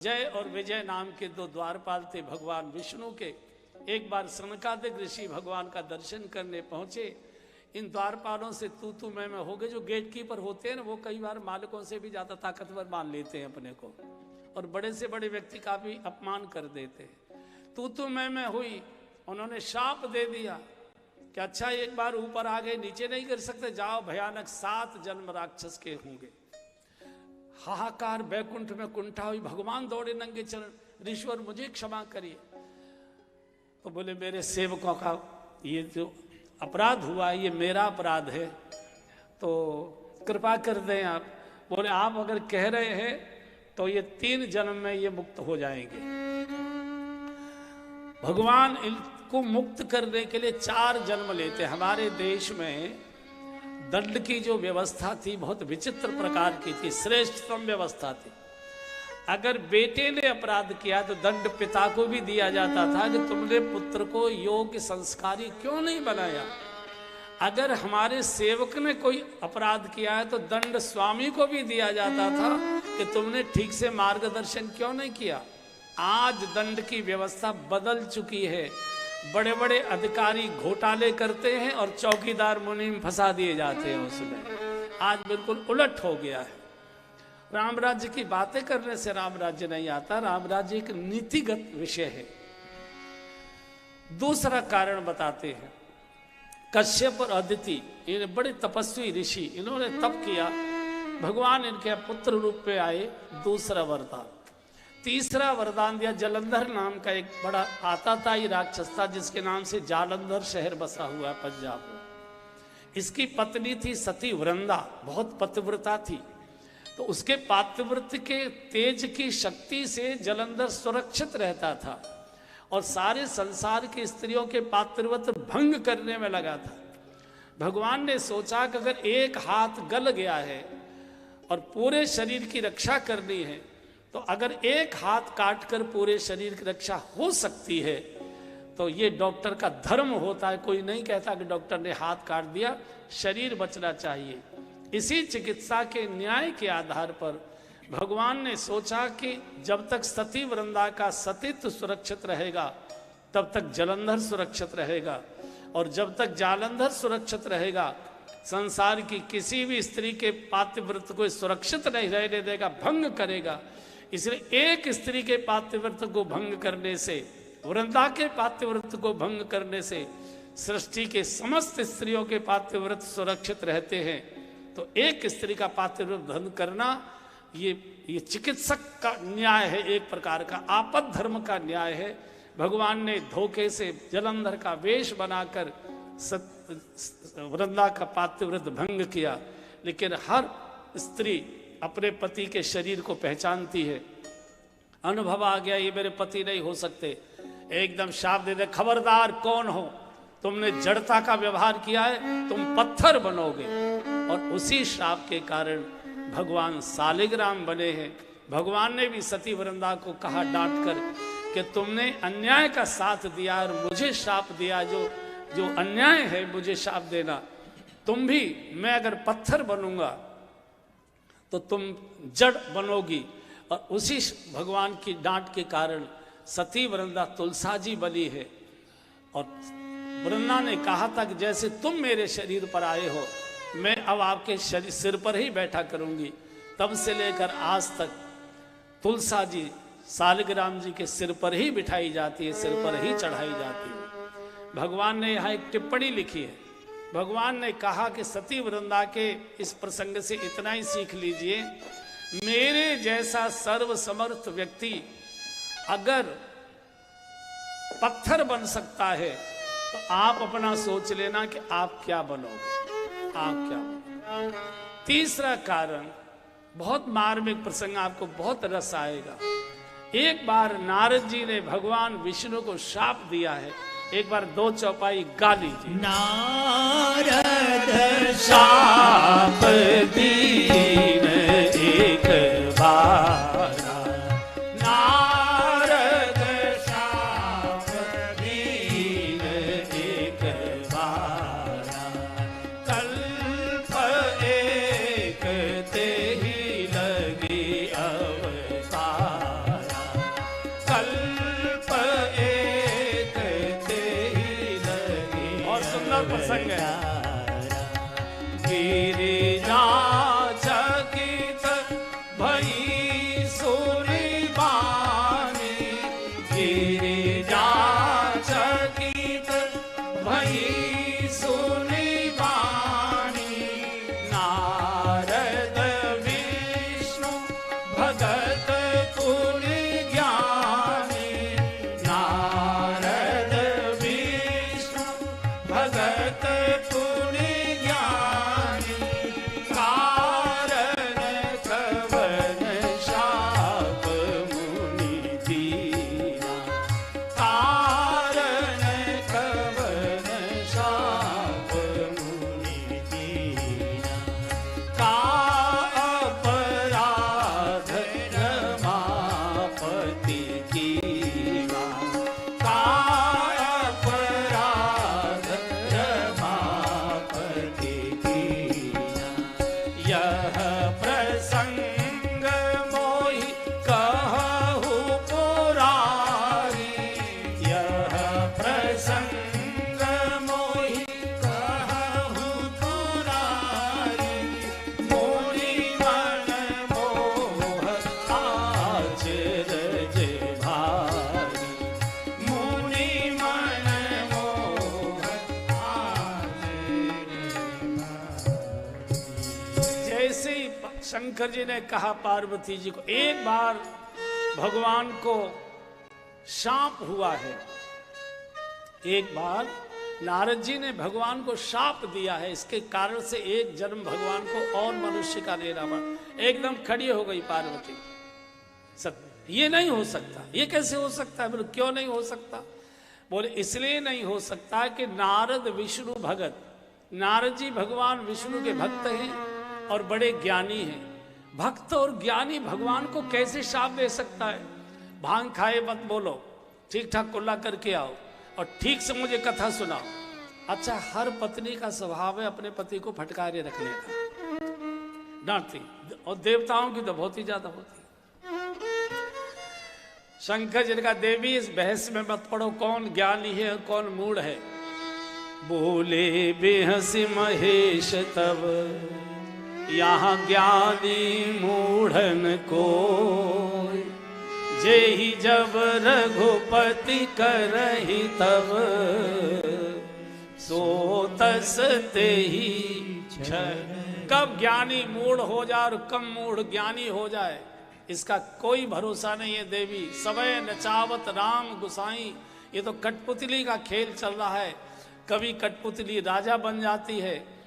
जय और विजय नाम के दो द्वारपाल थे भगवान विष्णु के। एक बार सनकादिक ऋषि भगवान का दर्शन करने पहुंचे। इन द्वारपालों से तू मैं हो गए। जो गेट कीपर होते हैं ना, वो कई बार मालिकों से भी ज्यादा ताकतवर मान लेते हैं अपने को, और बड़े से बड़े व्यक्ति का भी अपमान कर देते हैं। तू मैं हुई। उन्होंने शाप दे दिया कि अच्छा एक बार ऊपर आ गए, नीचे नहीं कर सकते, जाओ, भयानक 7 जन्म राक्षस के होंगे। हाहाकार बैकुंठ में कुंठा हुई। भगवान दौड़े नंगे चरण, ईश्वर मुझे क्षमा करिए। तो बोले मेरे सेवकों का ये जो अपराध हुआ ये मेरा अपराध है, तो कृपा कर दें आप। बोले आप अगर कह रहे हैं तो ये 3 जन्म में ये मुक्त हो जाएंगे। भगवान इनको मुक्त करने के लिए 4 जन्म लेते। हमारे देश में दंड की जो व्यवस्था थी बहुत विचित्र प्रकार की थी, श्रेष्ठतम व्यवस्था थी। अगर बेटे ने अपराध किया तो दंड पिता को भी दिया जाता था कि तुमने पुत्र को योग्य संस्कारी क्यों नहीं बनाया। अगर हमारे सेवक ने कोई अपराध किया है तो दंड स्वामी को भी दिया जाता था कि तुमने ठीक से मार्गदर्शन क्यों नहीं किया। आज दंड की व्यवस्था बदल चुकी है। बड़े बड़े अधिकारी घोटाले करते हैं और चौकीदार मुनीम फंसा दिए जाते हैं उसमें। आज बिल्कुल उलट हो गया है। राम राज्य की बातें करने से राम राज्य नहीं आता। राम राज्य एक नीतिगत विषय है। दूसरा कारण बताते हैं। कश्यप और अदिति, ये बड़े तपस्वी ऋषि, इन्होंने तप किया। भगवान इनके पुत्र रूप में आए। दूसरा वरदान। तीसरा वरदान दिया। जलंधर नाम का एक बड़ा आताताई राक्षस था जिसके नाम से जालंधर शहर बसा हुआ है पंजाब में। इसकी पत्नी थी सती वृंदा, बहुत पतिव्रता थी। तो उसके पातिव्रत के तेज की शक्ति से जलंधर सुरक्षित रहता था और सारे संसार की स्त्रियों के पातिव्रत भंग करने में लगा था। भगवान ने सोचा कि अगर एक हाथ गल गया है और पूरे शरीर की रक्षा करनी है, तो अगर एक हाथ काटकर पूरे शरीर की रक्षा हो सकती है तो ये डॉक्टर का धर्म होता है। कोई नहीं कहता कि डॉक्टर ने हाथ काट दिया, शरीर बचना चाहिए। इसी चिकित्सा के न्याय के आधार पर भगवान ने सोचा कि जब तक सती वृंदा का सतीत्व सुरक्षित रहेगा तब तक जलंधर सुरक्षित रहेगा, और जब तक जालंधर सुरक्षित रहेगा संसार की किसी भी स्त्री के पातिव्रत को सुरक्षित नहीं रहने देगा, भंग करेगा। इसलिए एक स्त्री के पातिव्रत को भंग करने से, वृंदा के पातिव्रत को भंग करने से सृष्टि के समस्त स्त्रियों के पातिव्रत सुरक्षित रहते हैं। तो एक स्त्री का पातिव्रत भंग करना ये चिकित्सक का न्याय है, एक प्रकार का आपद धर्म का न्याय है। भगवान ने धोखे से जलंधर का वेश बनाकर वृंदा का पातिव्रत भंग किया। लेकिन हर स्त्री अपने पति के शरीर को पहचानती है। अनुभव आ गया ये मेरे पति नहीं हो सकते, एकदम शाप दे दे, खबरदार कौन हो, तुमने जड़ता का व्यवहार किया है, तुम पत्थर बनोगे। और उसी शाप के कारण भगवान सालिग्राम बने हैं। भगवान ने भी सती वृंदा को कहा डांट कर कि तुमने अन्याय का साथ दिया और मुझे शाप दिया, जो अन्याय है मुझे शाप देना। तुम भी, मैं अगर पत्थर बनूंगा तो तुम जड़ बनोगी। और उसी भगवान की डांट के कारण सती वृंदा तुलसाजी बनी है। और वृंदा ने कहा था कि जैसे तुम मेरे शरीर पर आए हो, मैं अब आपके सिर पर ही बैठा करूंगी। तब से लेकर आज तक तुलसाजी सालिग्राम जी के सिर पर ही बिठाई जाती है, सिर पर ही चढ़ाई जाती है। भगवान ने यहाँ एक टिप्पणी लिखी है। भगवान ने कहा कि सती वृंदा के इस प्रसंग से इतना ही सीख लीजिए, मेरे जैसा सर्वसमर्थ व्यक्ति अगर पत्थर बन सकता है तो आप अपना सोच लेना कि आप क्या बनोगे, आप क्या बनोगे। तीसरा कारण, बहुत मार्मिक प्रसंग, आपको बहुत रस आएगा। एक बार नारद जी ने भगवान विष्णु को शाप दिया है। एक बार 2 चौपाई गा लीजिए। नारद शाप दीन एक बार, नारद शाप दीन एक बार, कल्प एक ते ही लगी अवतारा। कल्प एक ते ही लगे। और सुंदर प्रसंग है। गिरिजा चकित भई सुनी बानी, गिरिजा चकित भई सुनी बानी, नारद विष्णु भगत पुनि ज्ञानी, नारद विष्णु भगत पुनि ज्ञानी, कारण कवन शाप मुनि दीना, कारण कवन शाप मुनि दीना, का अपराध रमापति कीना, का अपराध रमापति कीना, यह प्रसंग मोहि कहु पुरारी, यह प्रसंग मोहि कहु पुरारी, मुनि मन मोह आचरज भारी, मुनि मन मोह जैसे ही शंकर जी ने कहा पार्वती जी को, एक बार भगवान को शाप हुआ है, एक बार नारद जी ने भगवान को शाप दिया है, इसके कारण से एक जन्म भगवान को और मनुष्य का लेना पड़ा। एकदम खड़ी हो गई पार्वती, सत्य ये नहीं हो सकता, ये कैसे हो सकता है? बोले क्यों नहीं हो सकता? बोले इसलिए नहीं हो सकता कि नारद विष्णु भगत, नारद जी भगवान विष्णु के भक्त हैं और बड़े ज्ञानी हैं। भक्त और ज्ञानी भगवान को कैसे शाप दे सकता है? भांग खाए मत बोलो, ठीक ठाक कुल्ला करके आओ और ठीक से मुझे कथा सुनाओ। अच्छा, हर पत्नी का स्वभाव है अपने पति को फटकारे रखने का, डांटती, और देवताओं की तो बहुत ही ज्यादा होती। शंकर जी ने कहा, देवी इस बहस में मत पड़ो, कौन ज्ञानी है और कौन मूढ़ है। बोले बेहसी महेश तब यहाँ ज्ञानी मूढ़न को, जेहि जब रघुपति करहि तब, सो तस तेहि क्षण। कब ज्ञानी मूढ़ हो जाए और कब मूढ़ ज्ञानी हो जाए, इसका कोई भरोसा नहीं है देवी। सबे नचावत राम गुसाई, ये तो कठपुतली का खेल चल रहा है। कभी कठपुतली राजा बन जाती है,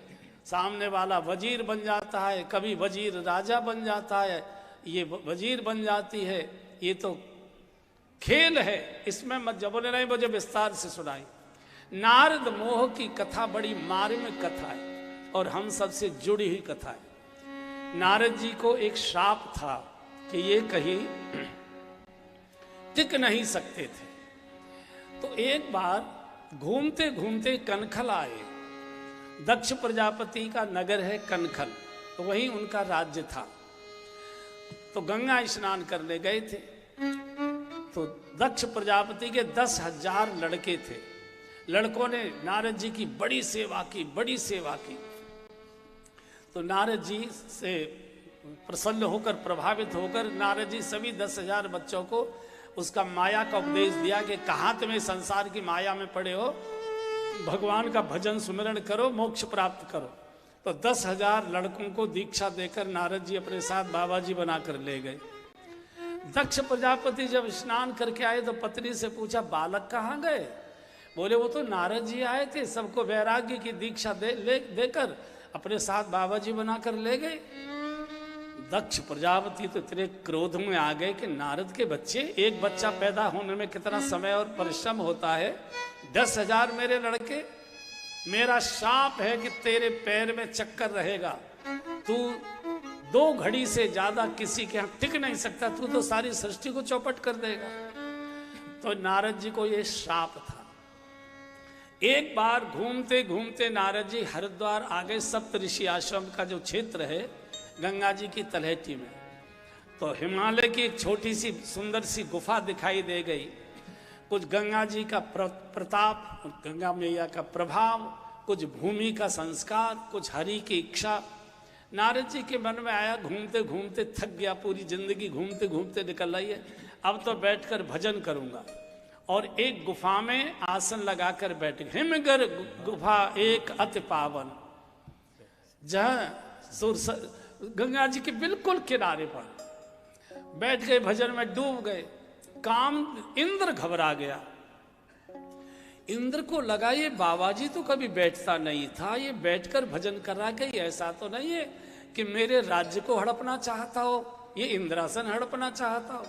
सामने वाला वजीर बन जाता है, कभी वजीर राजा बन जाता है, ये वजीर बन जाती है। ये तो खेल है, इसमें मत जब बोले नहीं, मुझे विस्तार से सुनाई। नारद मोह की कथा बड़ी मार्मिक कथा है और हम सबसे जुड़ी हुई कथा है। नारद जी को एक श्राप था कि ये कहीं टिक नहीं सकते थे। तो एक बार घूमते घूमते कनखल आए। दक्ष प्रजापति का नगर है कनखल, तो वहीं उनका राज्य था। तो गंगा स्नान करने गए थे। तो दक्ष प्रजापति के 10,000 लड़के थे। लड़कों ने नारद जी की बड़ी सेवा की, बड़ी सेवा की। तो नारद जी से प्रसन्न होकर, प्रभावित होकर नारद जी सभी 10,000 बच्चों को उसका माया का उपदेश दिया कि कहाँ तुम्हें संसार की माया में पड़े हो, भगवान का भजन सुमिरन करो, मोक्ष प्राप्त करो। तो 10,000 लड़कों को दीक्षा देकर नारद जी अपने साथ बाबा जी बनाकर ले गए। दक्ष प्रजापति जब स्नान करके आए तो पत्नी से पूछा, बालक कहाँ गए? बोले वो तो नारद जी आए थे, सबको वैराग्य की दीक्षा देकर अपने साथ बाबा जी बनाकर ले गए। दक्ष प्रजापति तो इतने क्रोध में आ गए कि नारद के बच्चे, एक बच्चा पैदा होने में कितना समय और परिश्रम होता है, 10,000 मेरे लड़के, मेरा शाप है कि तेरे पैर में चक्कर रहेगा, तू 2 घड़ी से ज्यादा किसी के यहाँ टिक नहीं सकता, तू तो सारी सृष्टि को चौपट कर देगा। तो नारद जी को यह श्राप था। एक बार घूमते घूमते नारद जी हरिद्वार आ गए, सप्त ऋषि आश्रम का जो क्षेत्र है गंगा जी की तलहटी में। तो हिमालय की एक छोटी सी सुंदर सी गुफा दिखाई दे गई। कुछ गंगा जी का प्रताप, गंगा मैया का प्रभाव, कुछ भूमि का संस्कार, कुछ हरि की इच्छा। नारद जी के मन में आया, घूमते घूमते थक गया, पूरी जिंदगी घूमते घूमते निकल रही है, अब तो बैठकर भजन करूंगा। और एक गुफा में आसन लगाकर बैठ गए। हिमगर गुफा एक अति पावन, जहां गंगा जी के बिल्कुल किनारे पर बैठ गए, भजन में डूब गए। काम इंद्र घबरा गया। इंद्र को लगा ये बाबा जी तो कभी बैठता नहीं था, ये बैठकर भजन कर रहा, कहीं ऐसा तो नहीं है कि मेरे राज्य को हड़पना चाहता हो, ये इंद्रासन हड़पना चाहता हो।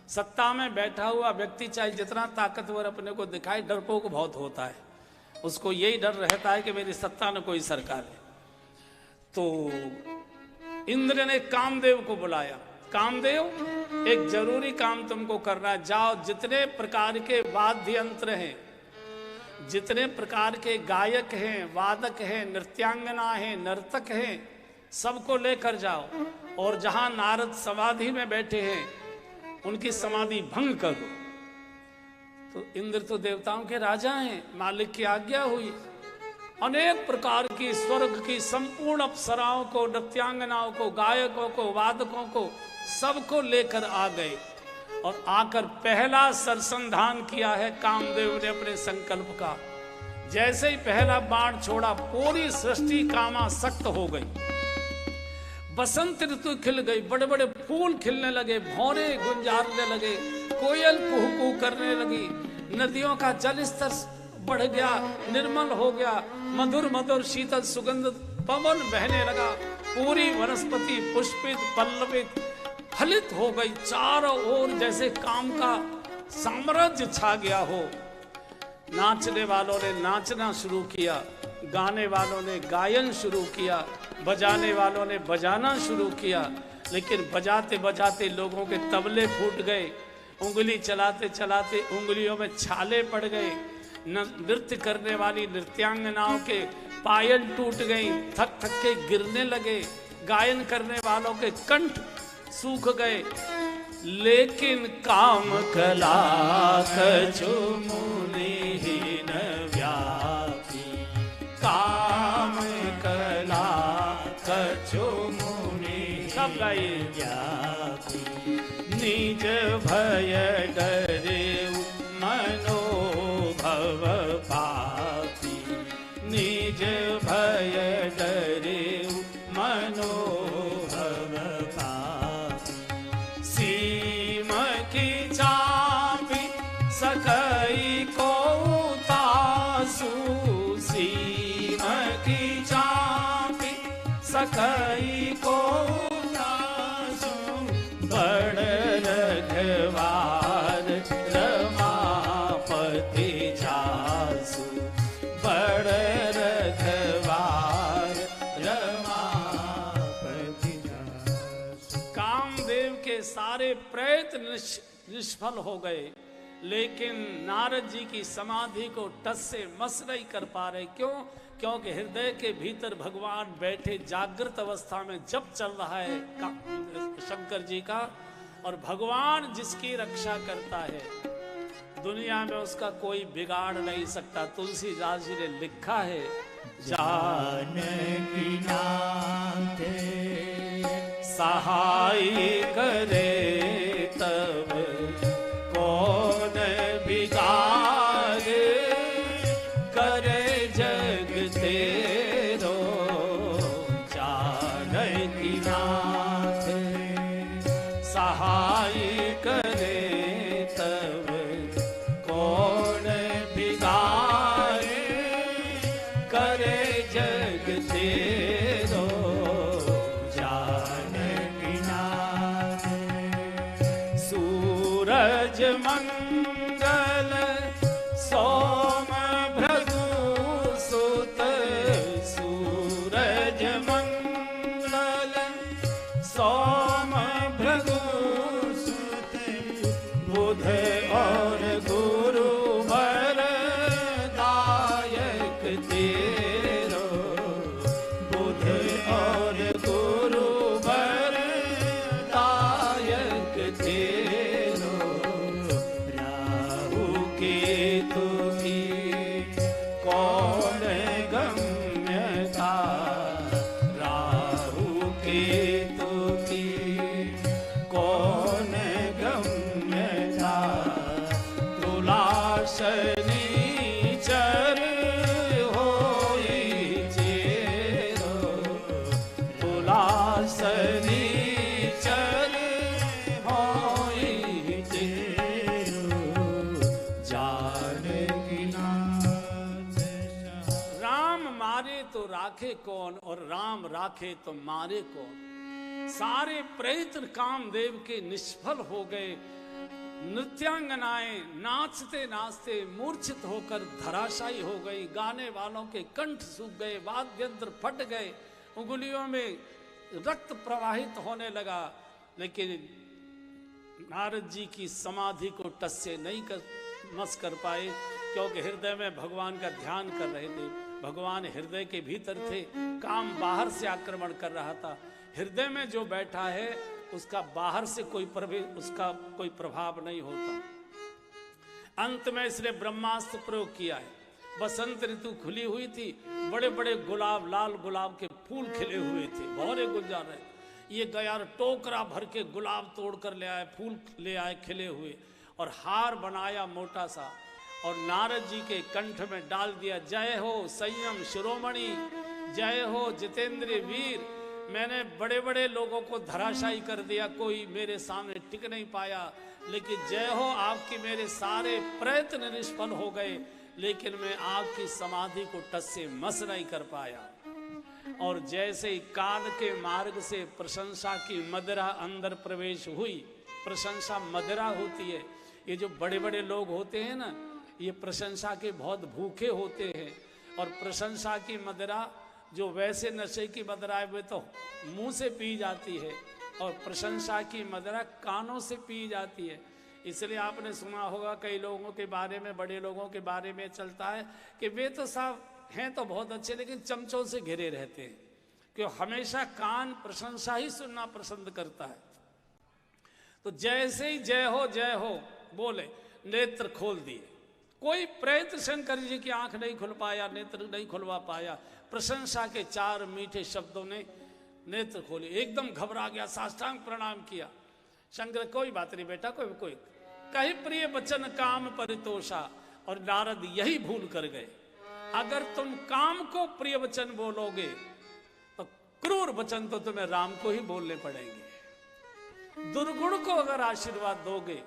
सत्ता में बैठा हुआ व्यक्ति चाहे जितना ताकतवर अपने को दिखाए, डरपोक बहुत होता है, उसको यही डर रहता है कि मेरी सत्ता न कोई सरकार है। तो इंद्र ने कामदेव को बुलाया, कामदेव एक जरूरी काम तुमको करना है, जाओ जितने प्रकार के वाद्य यंत्र हैं, जितने प्रकार के गायक हैं, वादक हैं, नृत्यांगना हैं, नर्तक हैं, सबको लेकर जाओ और जहां नारद समाधि में बैठे हैं उनकी समाधि भंग कर दो। तो इंद्र तो देवताओं के राजा हैं, मालिक की आज्ञा हुई। अनेक प्रकार की स्वर्ग की संपूर्ण अप्सराओं को, नृत्यांगनाओं को, गायकों को, वादकों को, सबको लेकर आ गए और आकर पहला सरसंधान किया है कामदेव ने अपने संकल्प का। जैसे ही पहला बाण छोड़ा, पूरी सृष्टि कामासक्त हो गई। बसंत ऋतु खिल गई, बड़े बड़े फूल खिलने लगे, भौरे गुंजारने लगे, कोयल कुहू कुहू करने लगी, नदियों का जल स्तर बढ़ गया, निर्मल हो गया, मधुर मधुर शीतल सुगंध पवन बहने लगा, पूरी वनस्पति पुष्पित पल्लवित फलित हो गई, चारों ओर जैसे काम का साम्राज्य छा गया हो। नाचने वालों ने नाचना शुरू किया, गाने वालों ने गायन शुरू किया, बजाने वालों ने बजाना शुरू किया। लेकिन बजाते बजाते लोगों के तबले फूट गए, उंगली चलाते चलाते उंगलियों में छाले पड़ गए, नृत्य करने वाली नृत्यांगनाओं के पायल टूट गई, थक थक के गिरने लगे, गायन करने वालों के कंठ सूख गए। लेकिन काम कला कछु मुनिहीन व्यापी, काम कला कछु मुनि सब गाइए व्यापी, निज भय डरे मनोभव पापी, निज भय डरे मनोभव पापी, सीम की चापी सकई को तासु, सीम की चापी सकई को तासु, बड़ रघवार रमापति जासु, बड़ रघवार रमापति जासु। कामदेव के सारे प्रयत्न निष्फल हो गए, लेकिन नारद जी की समाधि को टस से मस नहीं कर पा रहे। क्यों? क्योंकि हृदय के भीतर भगवान बैठे जागृत अवस्था में जप चल रहा है शंकर जी का, और भगवान जिसकी रक्षा करता है दुनिया में उसका कोई बिगाड़ नहीं सकता। तुलसीदास जी ने लिखा है, जानकी नाथ सहाय करे तब कौन बिगाड़े, करे जग तेरो जानकी नाथ सहाय करे तब कौन बिगाड़े, करे जग तेरो जानकी नाथ। सूरज मंगल सोम भृगु सुत, सूरज मंगल सोम भृगु सुत, बुध और गुरु वर दायक तेरो, बुध और गुरु वर दायक राखे कौन, और राम राखे तो मारे कौन। सारे प्रयत्न कामदेव के निष्फल हो गए। नृत्यांगनाएं नाचते नाचते मूर्छित होकर धराशायी हो गई। गाने वालों के कंठ सूख गए, वाद्य यंत्र फट गए, उंगलियों में रक्त प्रवाहित होने लगा। लेकिन नारद जी की समाधि को टस से नहीं मस कर पाए, क्योंकि हृदय में भगवान का ध्यान कर रहे थे। भगवान हृदय के भीतर थे, काम बाहर से आक्रमण कर रहा था। हृदय में जो बैठा है उसका बाहर से उसका कोई प्रभाव नहीं होता। अंत में इसने ब्रह्मास्त्र प्रयोग किया है। बसंत ऋतु खुली हुई थी, बड़े बड़े गुलाब, लाल गुलाब के फूल खिले हुए थे, भौरे गुंजार रहे। ये गया टोकरा भर के गुलाब तोड़ कर ले आए, फूल ले आए खिले हुए, और हार बनाया मोटा सा, और नारद जी के कंठ में डाल दिया। जय हो संयम शिरोमणि, जय हो जितेंद्र वीर। मैंने बड़े बड़े लोगों को धराशायी कर दिया, कोई मेरे सामने टिक नहीं पाया, लेकिन जय हो आपकी, मेरे सारे प्रयत्न निष्फल हो गए, लेकिन मैं आपकी समाधि को टस से मस नहीं कर पाया। और जैसे ही काल के मार्ग से प्रशंसा की मदिरा अंदर प्रवेश हुई, प्रशंसा मदिरा होती है। ये जो बड़े बड़े लोग होते हैं ना, ये प्रशंसा के बहुत भूखे होते हैं। और प्रशंसा की मदिरा जो वैसे नशे की मदिरा है, वे तो मुंह से पी जाती है, और प्रशंसा की मदिरा कानों से पी जाती है। इसलिए आपने सुना होगा कई लोगों के बारे में, बड़े लोगों के बारे में चलता है कि वे तो साहब हैं तो बहुत अच्छे, लेकिन चमचों से घिरे रहते हैं, क्यों हमेशा कान प्रशंसा ही सुनना पसंद करता है। तो जैसे ही जय हो बोले, नेत्र खोल दिए। कोई प्रयत्न शंकर जी की आंख नहीं खुल पाया, नेत्र नहीं खुलवा पाया। प्रशंसा के चार मीठे शब्दों ने नेत्र खोले। एकदम घबरा गया, साष्टांग प्रणाम किया। शंकर कोई बात नहीं बेटा, कोई कहीं प्रिय वचन काम परितोषा। और नारद यही भूल कर गए। अगर तुम काम को प्रिय वचन बोलोगे तो क्रूर वचन तो तुम्हें राम को ही बोलने पड़ेंगे। दुर्गुण को अगर आशीर्वाद दोगे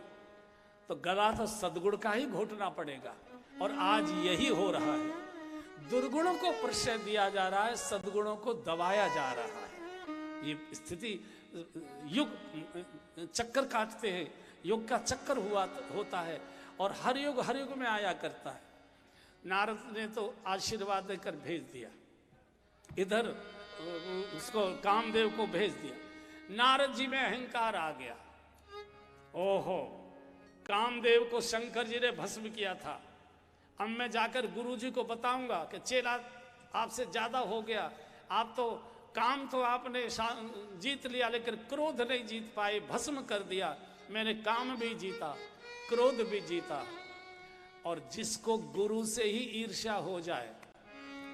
तो गला तो सद्गुण का ही घोटना पड़ेगा। और आज यही हो रहा है, दुर्गुणों को प्रश्रय दिया जा रहा है, सद्गुणों को दबाया जा रहा है। ये स्थिति युग चक्कर काटते हैं, युग का चक्कर होता है, और हर युग में आया करता है। नारद ने तो आशीर्वाद देकर भेज दिया, इधर उसको कामदेव को भेज दिया। नारद जी में अहंकार आ गया। ओहो, कामदेव को शंकर जी ने भस्म किया था, अब मैं जाकर गुरु जी को बताऊंगा कि चेला आपसे ज्यादा हो गया। आप तो काम तो आपने जीत लिया, लेकिन क्रोध नहीं जीत पाए, भस्म कर दिया। मैंने काम भी जीता, क्रोध भी जीता। और जिसको गुरु से ही ईर्ष्या हो जाए,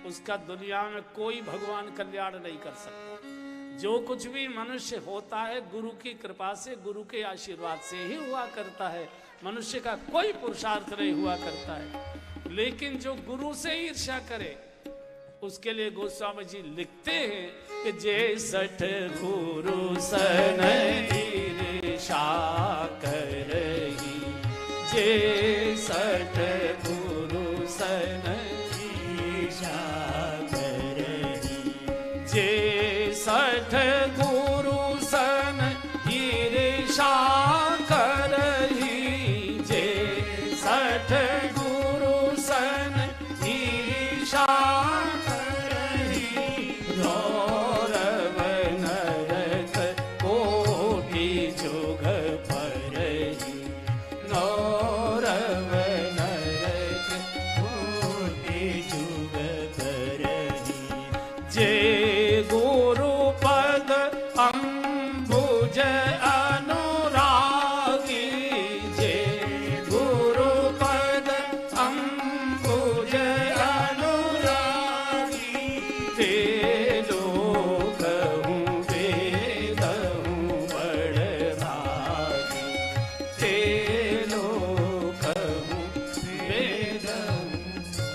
उसका दुनिया में कोई भगवान कल्याण नहीं कर सकता। जो कुछ भी मनुष्य होता है गुरु की कृपा से, गुरु के आशीर्वाद से ही हुआ करता है। मनुष्य का कोई पुरुषार्थ नहीं हुआ करता है। लेकिन जो गुरु से ईर्ष्या करे, उसके लिए गोस्वामी जी लिखते हैं कि जे सठ गुरु सन ईर्ष्या करही, जे सठ गुरु सन ईर्ष्या करही, जे सठ गुरु सन ईर्ष्या करही, जे सठ गुरु सन ईर्ष्या करही, गौरव नरक कोटि जुग परही, गौरव नरक कोटि जुग परही, जे गुरु पद अम्बुज अनुरागी, जे गुरु पद अम्बुज अनुरागी, ते लोक हूँ वेद हूँ बड़ भागी, ते लोक हूँ वेद हूँ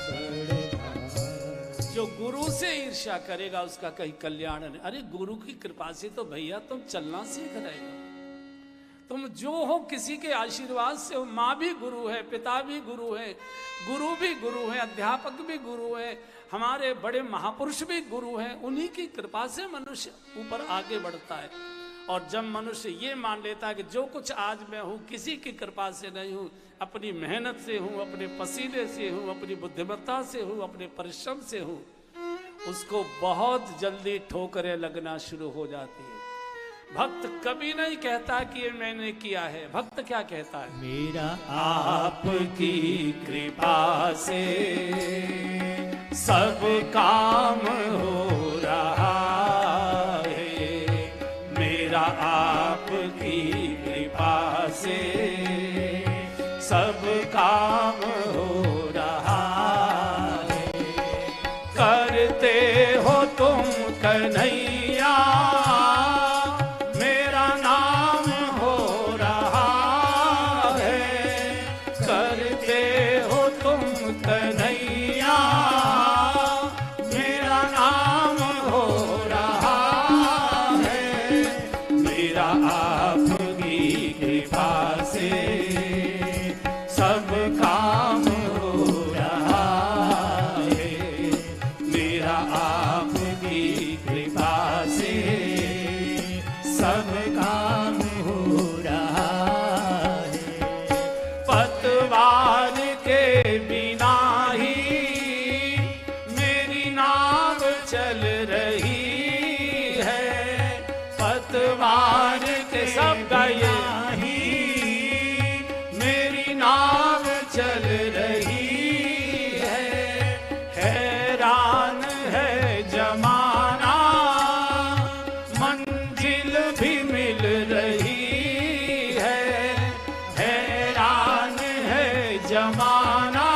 बड़ भागी। जो गुरु से ईर्ष्या करेगा उसका कहीं कल्याण नहीं। अरे गुरु की कृपा से तो भैया तुम चलना सीख रहे हो। तुम जो हो किसी के आशीर्वाद से हो। माँ भी गुरु है, पिता भी गुरु है, गुरु भी गुरु है, अध्यापक भी गुरु है, हमारे बड़े महापुरुष भी गुरु हैं, उन्हीं की कृपा से मनुष्य ऊपर आगे बढ़ता है। और जब मनुष्य ये मान लेता है कि जो कुछ आज मैं हूँ किसी की कृपा से नहीं हूँ, अपनी मेहनत से हूँ, अपने पसीने से हूँ, अपनी बुद्धिमत्ता से हूँ, अपने परिश्रम से हूँ, उसको बहुत जल्दी ठोकरें लगना शुरू हो जाती है। भक्त कभी नहीं कहता कि ये मैंने किया है। भक्त क्या कहता है? मेरा आपकी कृपा से सब काम हो रहा है, मेरा आपकी कृपा से सब काम हो रहा है। करते हो तुम कन्हैया मेरा नाम हो रहा है, करते हो तुम कन्हैया मेरा नाम हो रहा है, मेरा आपकी कृपा से सब काम हो रहा है, मेरा आपकी कृपा से सब काम हो रहा है। पतवार के बिना ही मेरी नाव चल रही है, पतवार के सब गाइए मेरी नाव चल रही है। हैरान है जमाना मंजिल भी मिल रही है, हैरान है जमाना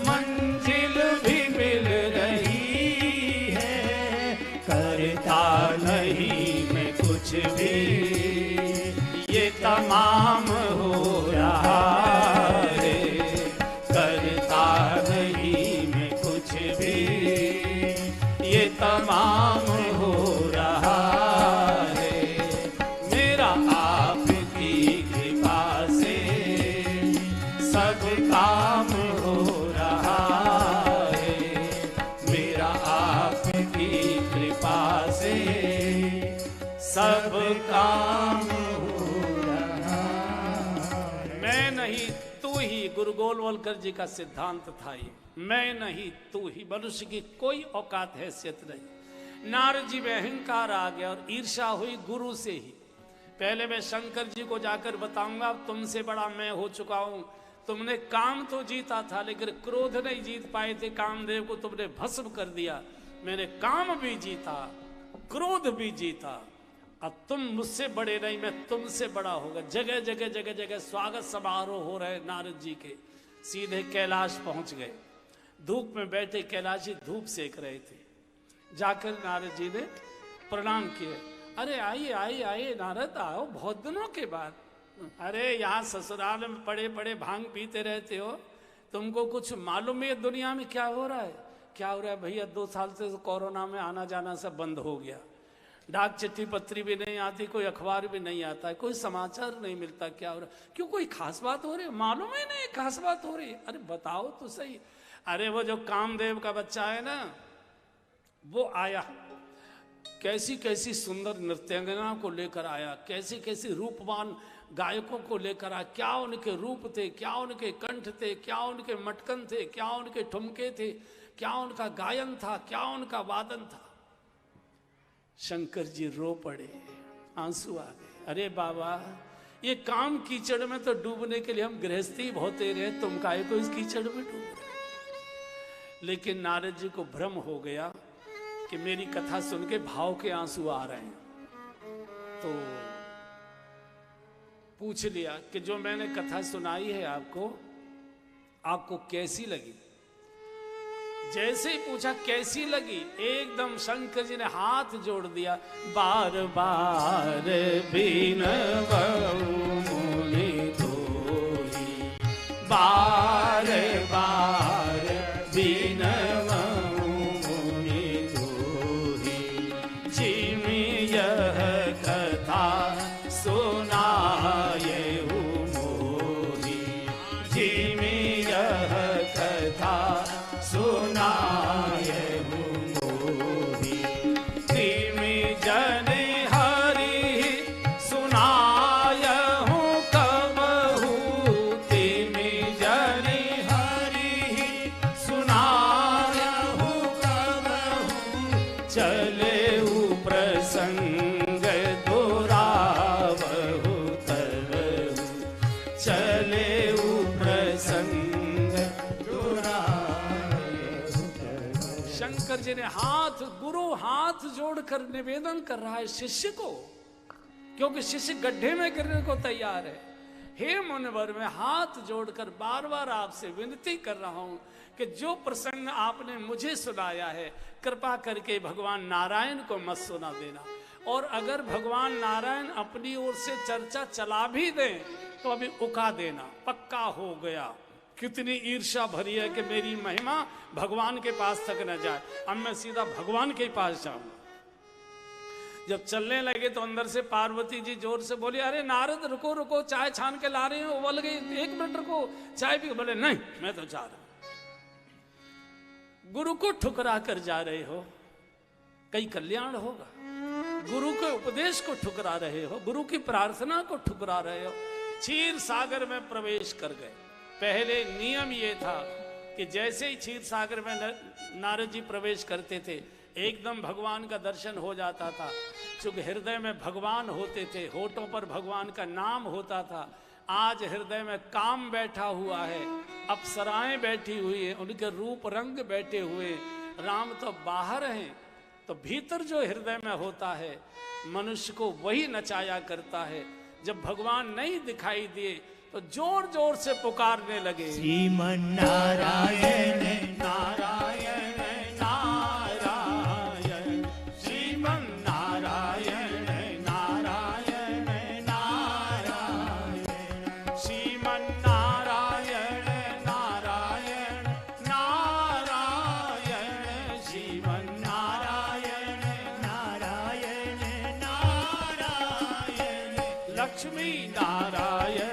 मंजिल भी मिल रही है। करता नहीं मैं कुछ भी ये तमाम हो रहा है, करता नहीं मैं कुछ भी ये तमाम हो रहा है, मेरा आपकी कृपा से सब काम हो रहा है, मेरा आपकी कृपा से सब काम हो रहा है। मैं नहीं तू ही, गुरु गोलवलकर जी का सिद्धांत था ये, मैं नहीं तू ही। मनुष्य की कोई औकात हैसियत नहीं। नारद जी में अहंकार आ गया और ईर्ष्या हुई गुरु से ही। पहले मैं शंकर जी को जाकर बताऊंगा तुमसे बड़ा मैं हो चुका हूं। तुमने काम तो जीता था लेकिन क्रोध नहीं जीत पाए थे, कामदेव को तुमने भस्म कर दिया। मैंने काम भी जीता, क्रोध भी जीता, अब तुम मुझसे बड़े नहीं, मैं तुमसे बड़ा होगा। जगह जगह जगह जगह स्वागत समारोह हो रहे नारद जी के। सीधे कैलाश पहुंच गए। धूप में बैठे कैलाशी धूप सेक रहे थे। जाकर नारद जी ने प्रणाम किए। अरे आइए आइए आइए नारद, आओ, बहुत दिनों के बाद। अरे यहाँ ससुराल में पड़े पड़े भांग पीते रहते हो, तुमको कुछ मालूम है दुनिया में क्या हो रहा है? क्या हो रहा है भैया? 2 साल से तो कोरोना में आना जाना सब बंद हो गया, डाक चिट्ठी पत्री भी नहीं आती, कोई अखबार भी नहीं आता है, कोई समाचार नहीं मिलता क्या हो रहा है। क्यों, कोई खास बात हो रही है? मालूम ही नहीं खास बात हो रही है। अरे बताओ तो सही। अरे वो जो कामदेव का बच्चा है ना, वो आया, कैसी कैसी सुंदर नृत्यांगना को लेकर आया, कैसी कैसी रूपवान गायकों को लेकर आया। क्या उनके रूप थे, क्या उनके कंठ थे, क्या उनके मटकन थे, क्या उनके ठुमके थे, क्या उनका गायन था, क्या उनका वादन था। शंकर जी रो पड़े, आंसू आ गए। अरे बाबा, ये काम कीचड़ में तो डूबने के लिए हम गृहस्थी होते रहे, तुम काहे को इस कीचड़ में डूब रहे। लेकिन नारद जी को भ्रम हो गया कि मेरी कथा सुन के भाव के आंसू आ रहे हैं। तो पूछ लिया कि जो मैंने कथा सुनाई है आपको कैसी लगी? जैसे ही पूछा कैसी लगी, एकदम शंकर जी ने हाथ जोड़ दिया। बार बार बिनवऊ मुनि धोई, बार बार बिनवऊ मुनि धोई, जिमि यह कथा सुनायहु मोहि, जिमि यह कथा सुना चले प्रसंग शंकर जी ने गुरु हाथ जोड़कर निवेदन कर रहा है शिष्य को, क्योंकि शिष्य गड्ढे में गिरने को तैयार है। हे मुनिवर, मैं हाथ जोड़कर बार बार आपसे विनती कर रहा हूं कि जो प्रसंग आपने मुझे सुनाया है, कृपा करके भगवान नारायण को मत सुना देना। और अगर भगवान नारायण अपनी ओर से चर्चा चला भी दें तो अभी उका देना, पक्का हो गया। कितनी ईर्ष्या भरी है कि मेरी महिमा भगवान के पास तक न जाए, अब मैं सीधा भगवान के पास जाऊंगा। जब चलने लगे तो अंदर से पार्वती जी जोर से बोली, अरे नारद रुको रुको, चाय छान के ला रही हूं। उबल गई, 1 मिनट रुको, चाय भी। बोले नहीं, मैं तो जा रहा हूं। गुरु को ठुकरा कर जा रहे हो, कई कल्याण होगा। गुरु के उपदेश को ठुकरा रहे हो, गुरु की प्रार्थना को ठुकरा रहे हो। क्षीर सागर में प्रवेश कर गए। पहले नियम ये था कि जैसे ही क्षीर सागर में नारद जी प्रवेश करते थे, एकदम भगवान का दर्शन हो जाता था। चूंकि हृदय में भगवान होते थे, होठों पर भगवान का नाम होता था। आज हृदय में काम बैठा हुआ है, अप्सराएं बैठी हुई है, उनके रूप रंग बैठे हुए। राम तो बाहर हैं, तो भीतर जो हृदय में होता है मनुष्य को वही नचाया करता है। जब भगवान नहीं दिखाई दिए तो जोर जोर से पुकारने लगे, श्रीमन नारायण नारायण नारायण, श्रीमन नारायण नारायण नारायण, श्रीमन नारायण नारायण नारायण, श्रीमन नारायण नारायण नारायण, लक्ष्मी नारायण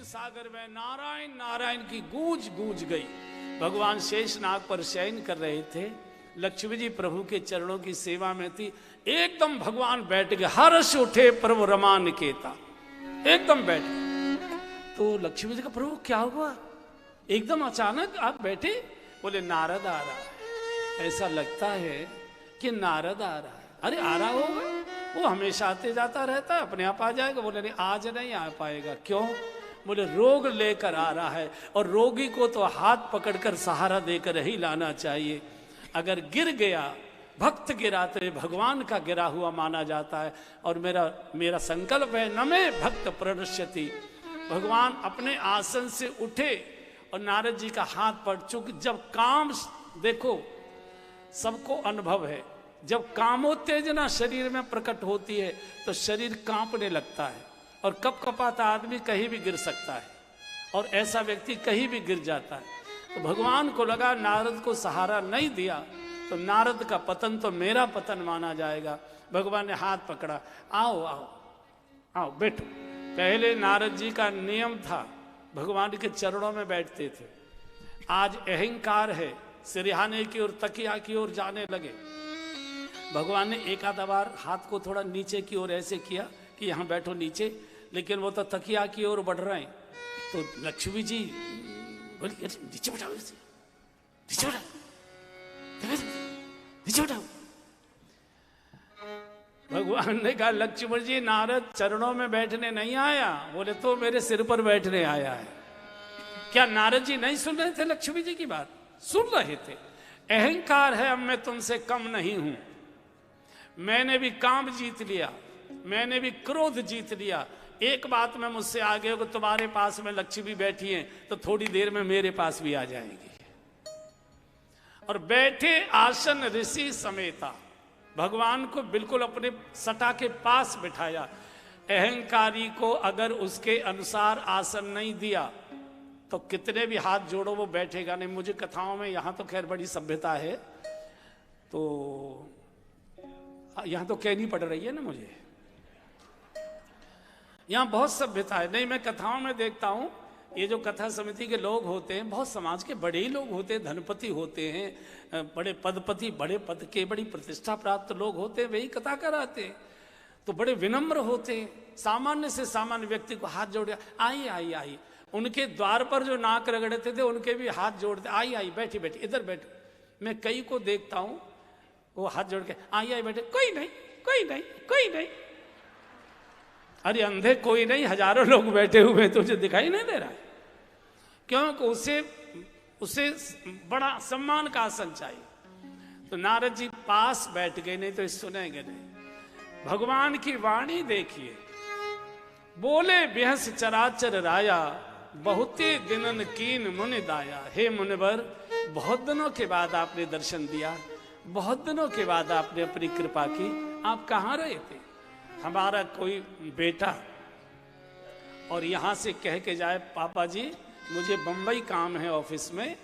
सागर में नारायण नारायण की गूंज गूंज गई। भगवान शेषनाग पर शयन कर रहे थे, लक्ष्मी जी प्रभु के चरणों की सेवा में थी। एकदम भगवान बैठ गए, हर्ष उठे प्रभु रमा निकेता, एकदम बैठ गए। तो लक्ष्मी जी का, प्रभु क्या हुआ, एकदम अचानक आप बैठे? बोले नारद आ रहा है। ऐसा लगता है कि नारद आ रहा है। अरे आ रहा होगा, वो हमेशा आते जाता रहता है, अपने आप आ जाएगा। बोले नहीं, आज नहीं आ पाएगा। क्यों? बोले रोग लेकर आ रहा है, और रोगी को तो हाथ पकड़कर सहारा देकर ही लाना चाहिए। अगर गिर गया, भक्त गिरा तो भगवान का गिरा हुआ माना जाता है। और मेरा संकल्प है, न में भक्त प्रणश्यति। भगवान अपने आसन से उठे और नारद जी का हाथ पड़। चूंकि जब काम, देखो सबको अनुभव है, जब कामोत्तेजना शरीर में प्रकट होती है तो शरीर कांपने लगता है, और कपकपाता आदमी कहीं भी गिर सकता है, और ऐसा व्यक्ति कहीं भी गिर जाता है। तो भगवान को लगा नारद को सहारा नहीं दिया तो नारद का पतन तो मेरा पतन माना जाएगा। भगवान ने हाथ पकड़ा, आओ आओ आओ बैठो। पहले नारद जी का नियम था, भगवान के चरणों में बैठते थे। आज अहंकार है, सिरहाने की ओर, तकिया की ओर जाने लगे। भगवान ने एक आधा बार हाथ को थोड़ा नीचे की ओर ऐसे किया कि यहाँ बैठो नीचे, लेकिन वो तो तकिया की ओर बढ़ रहे हैं। तो लक्ष्मी जी बोली, नीचे बैठाओ, नीचे बैठाओ, नीचे बैठाओ। भगवान ने कहा, लक्ष्मण जी नारद चरणों में बैठने नहीं आया। बोले तो मेरे सिर पर बैठने आया है। क्या नारद जी नहीं सुन रहे थे लक्ष्मी जी की बात? सुन रहे थे। अहंकार है, अब मैं तुमसे कम नहीं हूं। मैंने भी काम जीत लिया, मैंने भी क्रोध जीत लिया। एक बात में मुझसे आगे हो कि तुम्हारे पास में लक्ष्मी बैठी है तो थोड़ी देर में मेरे पास भी आ जाएंगी। और बैठे आसन ऋषि समेता, भगवान को बिल्कुल अपने सटा के पास बिठाया। अहंकारी को अगर उसके अनुसार आसन नहीं दिया तो कितने भी हाथ जोड़ो वो बैठेगा नहीं। मुझे कथाओं में, यहाँ तो खैर बड़ी सभ्यता है, तो यहाँ तो कहनी पड़ रही है ना मुझे, यहाँ बहुत सभ्यता है। नहीं, मैं कथाओं में देखता हूँ, ये जो कथा समिति के लोग होते हैं, बहुत समाज के बड़े ही लोग होते हैं, धनपति होते हैं, बड़े पदपति, बड़े पद के, बड़ी प्रतिष्ठा प्राप्त लोग होते हैं, वही कथा कराते हैं। तो बड़े विनम्र होते हैं, सामान्य से सामान्य व्यक्ति को हाथ जोड़, आइए आइए आइए। उनके द्वार पर जो नाक रगड़ते थे उनके भी हाथ जोड़ते, आई आई बैठी बैठी इधर बैठो। मैं कई को देखता हूं वो हाथ जोड़ के आई आई बैठे, कोई नहीं कोई नहीं कोई नहीं। अरे अंधे कोई नहीं, हजारों लोग बैठे हुए तुझे दिखाई नहीं दे रहा है? क्योंकि उसे बड़ा सम्मान का आसन चाहिए। तो नारद जी पास बैठ गए, नहीं तो सुनेंगे नहीं। भगवान की वाणी देखिए, बोले बेहस चराचर राया, बहुते दिनन कीन मुनि दाया। हे मुनिवर, बहुत दिनों के बाद आपने दर्शन दिया, बहुत दिनों के बाद आपने अपनी कृपा की। आप कहाँ रहे थे? हमारा कोई बेटा और यहां से कह के जाए पापा जी मुझे बंबई काम है ऑफिस में,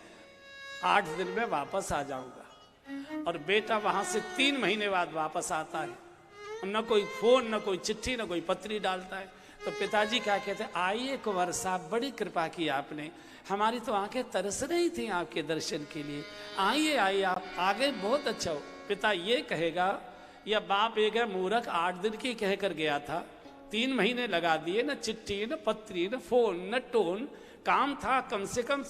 8 दिन में वापस आ जाऊंगा, और बेटा वहां से 3 महीने बाद वापस आता है, न कोई फोन न कोई चिट्ठी न कोई पत्री डालता है। तो पिताजी क्या कहते हैं, आइए कुंवर साहब, बड़ी कृपा की आपने, हमारी तो आंखें तरस रही थी आपके दर्शन के लिए, आइए आइए आप आ गए, बहुत अच्छा हो। पिता ये कहेगा या बाप ये कहे, मूर्ख 8 दिन की कह कर गया था, 3 महीने लगा दिए, न चिट्ठी न पत्री न फोन न टोन, काम था कम से कम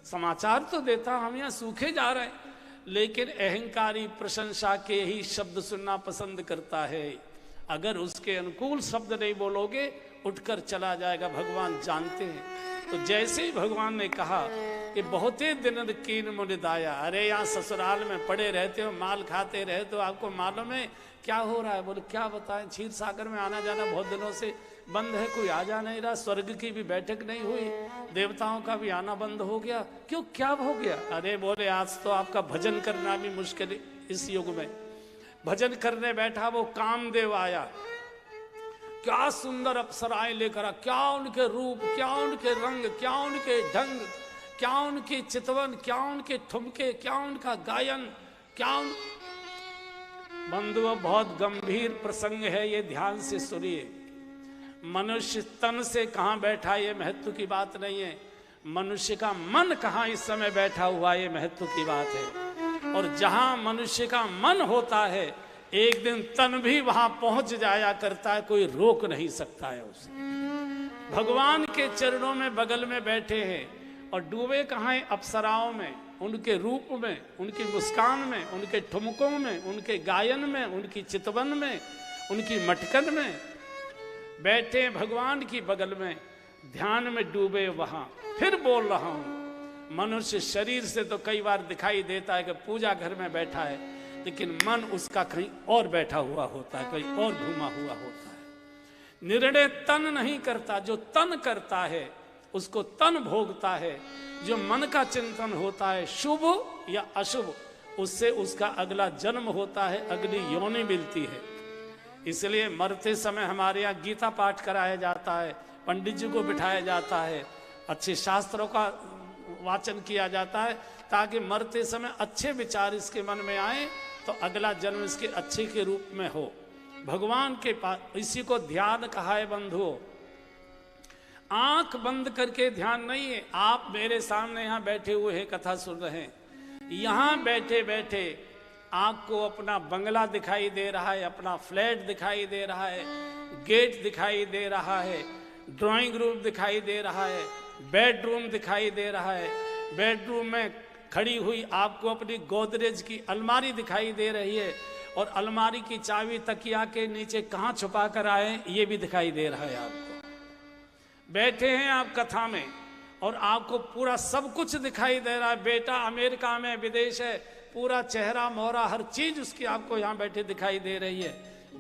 समाचार तो देता, हम यहाँ सूखे जा रहे हैं। लेकिन अहंकारी प्रशंसा के ही शब्द सुनना पसंद करता है, अगर उसके अनुकूल शब्द नहीं बोलोगे उठकर चला जाएगा, भगवान जानते हैं। तो जैसे ही भगवान ने कहा कि बहुते दिन कीन मुनि दाया, अरे यहाँ ससुराल में पड़े रहते हो, माल खाते रहते हो, आपको मालूम है क्या हो रहा है? बोले क्या बताएं, क्षीर सागर में आना जाना बहुत दिनों से बंद है, कोई आ जा नहीं रहा, स्वर्ग की भी बैठक नहीं हुई, देवताओं का भी आना बंद हो गया। क्यों, क्या हो गया? अरे बोले आज तो आपका भजन करना भी मुश्किल इस युग में। भजन करने बैठा वो कामदेव आया, क्या सुंदर अप्सराएं लेकर आ, क्या उनके रूप, क्या उनके रंग, क्या उनके ढंग, क्या उनकी चितवन, क्या उनके ठुमके, क्या उनका गायन, क्या बंधुओं बहुत गंभीर प्रसंग है ये, ध्यान से सुनिए। मनुष्य तन से कहां बैठा ये महत्व की बात नहीं है, मनुष्य का मन कहां इस समय बैठा हुआ ये महत्व की बात है। और जहां मनुष्य का मन होता है एक दिन तन भी वहां पहुंच जाया करता है, कोई रोक नहीं सकता है उसे। भगवान के चरणों में बगल में बैठे हैं और डूबे कहां हैं? अप्सराओं में, उनके रूप में, उनकी मुस्कान में, उनके ठुमकों में, उनके गायन में, उनकी चितवन में, उनकी मटकन में बैठे भगवान की बगल में, ध्यान में डूबे वहां। फिर बोल रहा हूं, मनुष्य शरीर से तो कई बार दिखाई देता है कि पूजा घर में बैठा है, लेकिन मन उसका कहीं और बैठा हुआ होता है, कहीं और घूमा हुआ होता है। निर्णय तन नहीं करता, जो तन करता है उसको तन भोगता है। जो मन का चिंतन होता है शुभ या अशुभ, उससे उसका अगला जन्म होता है, अगली योनि मिलती है। इसलिए मरते समय हमारे यहाँ गीता पाठ कराया जाता है, पंडित जी को बिठाया जाता है, अच्छे शास्त्रों का वाचन किया जाता है, ताकि मरते समय अच्छे विचार इसके मन में आए तो अगला जन्म इसके अच्छे के रूप में हो। भगवान के पास, इसी को ध्यान कहा है बंधुओं। आंख बंद करके ध्यान नहीं है। आप मेरे सामने यहाँ बैठे हुए हैं, कथा सुन रहे हैं, यहाँ बैठे बैठे आपको अपना बंगला दिखाई दे रहा है, अपना फ्लैट दिखाई दे रहा है, गेट दिखाई दे रहा है, ड्राइंग रूम दिखाई दे रहा है, बेडरूम दिखाई दे रहा है। बेडरूम में खड़ी हुई आपको अपनी गोदरेज की अलमारी दिखाई दे रही है, और अलमारी की चाबी तकिया के नीचे कहाँ छुपा कर आए ये भी दिखाई दे रहा है आपको। बैठे हैं आप कथा में और आपको पूरा सब कुछ दिखाई दे रहा है। बेटा अमेरिका में विदेश है, पूरा चेहरा मोहरा हर चीज उसकी आपको यहाँ बैठे दिखाई दे रही है।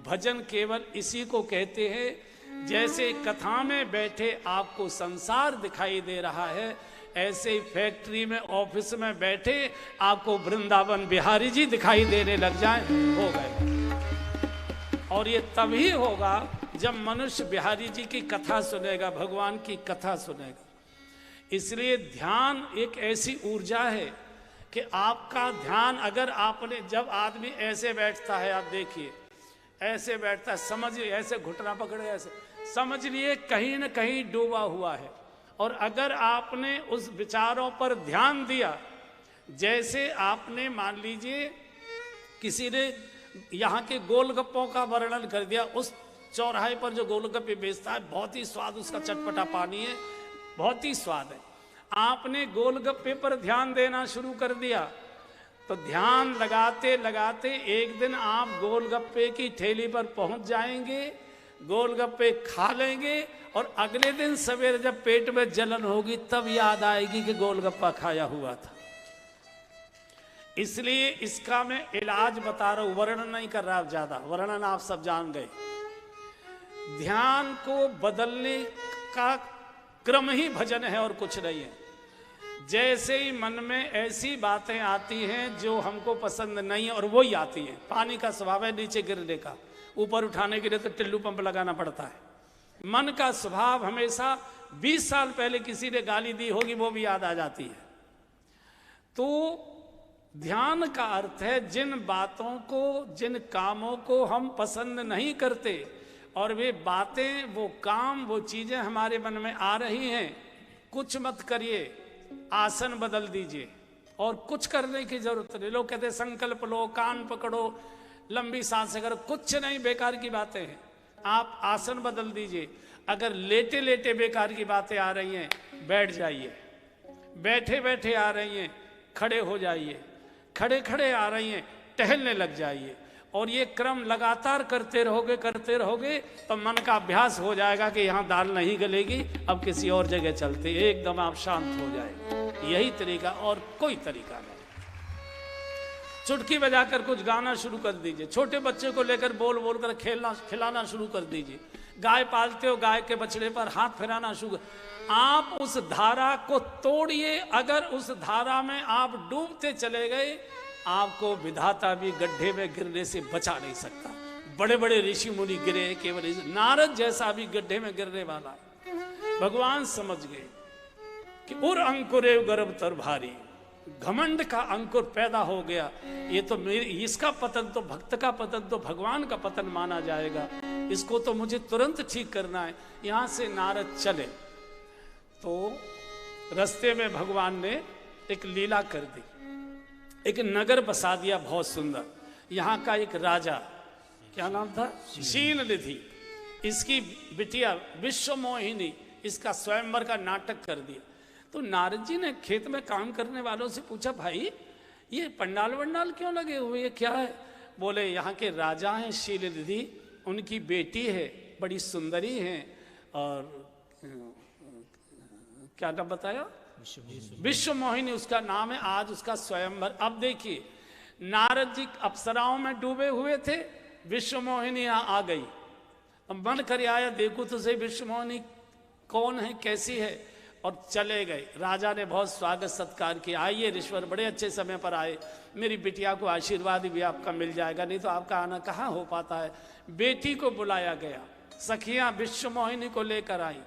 भजन केवल इसी को कहते हैं। जैसे कथा में बैठे आपको संसार दिखाई दे रहा है, ऐसे ही फैक्ट्री में, ऑफिस में बैठे आपको वृंदावन बिहारी जी दिखाई देने लग जाए, हो गए। और ये तभी होगा जब मनुष्य बिहारी जी की कथा सुनेगा, भगवान की कथा सुनेगा। इसलिए ध्यान एक ऐसी ऊर्जा है कि आपका ध्यान, अगर आपने, जब आदमी ऐसे बैठता है, आप देखिए ऐसे बैठता है, समझिए ऐसे घुटना पकड़े, ऐसे समझ लिए कहीं न कहीं डूबा हुआ है। और अगर आपने उस विचारों पर ध्यान दिया, जैसे आपने मान लीजिए किसी ने यहाँ के गोलगप्पों का वर्णन कर दिया, उस चौराहे पर जो गोलगप्पे बेचता है, बहुत ही स्वाद उसका चटपटा पानी है, बहुत ही स्वाद है। आपने गोलगप्पे पर ध्यान देना शुरू कर दिया तो ध्यान लगाते लगाते एक दिन आप गोलगप्पे की ठेली पर पहुंच जाएंगे, गोलगप्पे खा लेंगे और अगले दिन सवेरे जब पेट में जलन होगी तब याद आएगी कि गोलगप्पा खाया हुआ था। इसलिए इसका मैं इलाज बता रहा हूं, वर्णन नहीं कर रहा ज्यादा, वर्णन आप सब जान गए। ध्यान को बदलने का क्रम ही भजन है और कुछ नहीं है। जैसे ही मन में ऐसी बातें आती हैं जो हमको पसंद नहीं है और वो ही आती है, पानी का स्वभाव है नीचे गिरने का, ऊपर उठाने के लिए तो टिल्लू पंप लगाना पड़ता है। मन का स्वभाव हमेशा 20 साल पहले किसी ने गाली दी होगी वो भी याद आ जाती है। तो ध्यान का अर्थ है जिन बातों को, जिन कामों को हम पसंद नहीं करते और वे बातें, वो काम, वो चीजें हमारे मन में आ रही हैं, कुछ मत करिए, आसन बदल दीजिए और कुछ करने की जरूरत नहीं। लोग कहते संकल्प लो, कान पकड़ो, लंबी सांसें करो, कुछ नहीं, बेकार की बातें हैं। आप आसन बदल दीजिए। अगर लेटे लेटे बेकार की बातें आ रही हैं, बैठ जाइए। बैठे बैठे आ रही हैं, खड़े हो जाइए। खड़े खड़े आ रही हैं, टहलने लग जाइए। और ये क्रम लगातार करते रहोगे तो मन का अभ्यास हो जाएगा कि यहाँ दाल नहीं गलेगी, अब किसी और जगह चलते, एकदम आप शांत हो जाएंगे। यही तरीका, और कोई तरीका नहीं। चुटकी बजाकर कुछ गाना शुरू कर दीजिए। छोटे बच्चे को लेकर बोल बोल कर खिलाना शुरू कर दीजिए। गाय पालते हो, गाय के बछड़े पर हाथ फिराना शुरू। आप उस धारा को तोड़िए। अगर उस धारा में आप डूबते चले गए, आपको विधाता भी गड्ढे में गिरने से बचा नहीं सकता। बड़े बड़े ऋषि मुनि गिरे, केवल नारद जैसा भी गड्ढे में गिरने वाला। भगवान समझ गए कि उर अंकुरे गर्भ तर भारी, घमंड का अंकुर पैदा हो गया। ये तो इसका पतन तो, भक्त का पतन तो भगवान का पतन माना जाएगा। इसको तो मुझे तुरंत ठीक करना है। यहां से नारद चले तो रास्ते में भगवान ने एक लीला कर दी। एक नगर बसा दिया बहुत सुंदर। यहाँ का एक राजा, क्या नाम था, शीलनिधि, इसकी बिटिया विश्वमोहिनी, इसका स्वयंवर का नाटक कर दिया। तो नारद जी ने खेत में काम करने वालों से पूछा, भाई ये पंडाल वंडाल क्यों लगे हुए, ये क्या है? बोले यहाँ के राजा हैं शीलनिधि, उनकी बेटी है, बड़ी सुंदरी है, और क्या नाम बताया, विश्व मोहिनी उसका नाम है। आज उसका स्वयंवर। अब देखिए, नारद जी अप्सराओं में डूबे हुए थे, विश्व मोहिनी यहाँ आ गई। अब मन कर आया, देखो तो सही विश्व मोहिनी कौन है, कैसी है, और चले गए। राजा ने बहुत स्वागत सत्कार किया। आइए ऋषवर, बड़े अच्छे समय पर आए, मेरी बिटिया को आशीर्वाद भी आपका मिल जाएगा, नहीं तो आपका आना कहाँ हो पाता है। बेटी को बुलाया गया, सखियां विश्व मोहिनी को लेकर आई।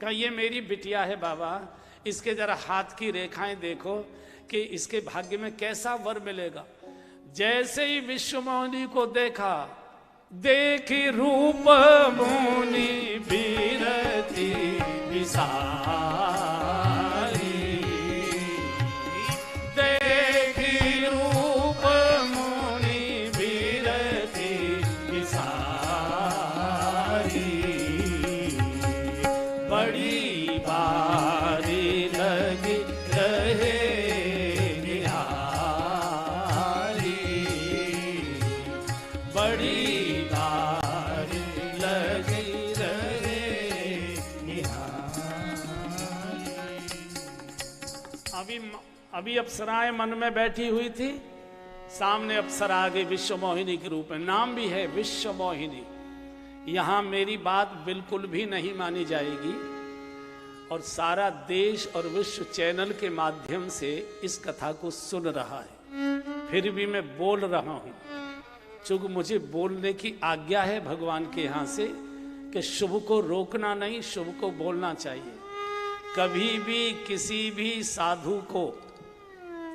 कहा ये मेरी बिटिया है बाबा, इसके जरा हाथ की रेखाएं देखो कि इसके भाग्य में कैसा वर मिलेगा। जैसे ही विश्व मोहिनी को देखा, देखी रूप मुनि बीरती विसारी, देखी रूप मुनि बीरती विसारी, बड़ी बारी लगी रहे निहारी, बड़ी बारी लगी रहे निहारी। अभी अप्सराएं मन में बैठी हुई थी, सामने अप्सरा आ गई विश्व मोहिनी के रूप में। नाम भी है विश्व मोहिनी। यहां मेरी बात बिल्कुल भी नहीं मानी जाएगी, और सारा देश और विश्व चैनल के माध्यम से इस कथा को सुन रहा है। फिर भी मैं बोल रहा हूं, चूंकि मुझे बोलने की आज्ञा है भगवान के यहां से कि शुभ को रोकना नहीं, शुभ को बोलना चाहिए। कभी भी किसी भी साधु को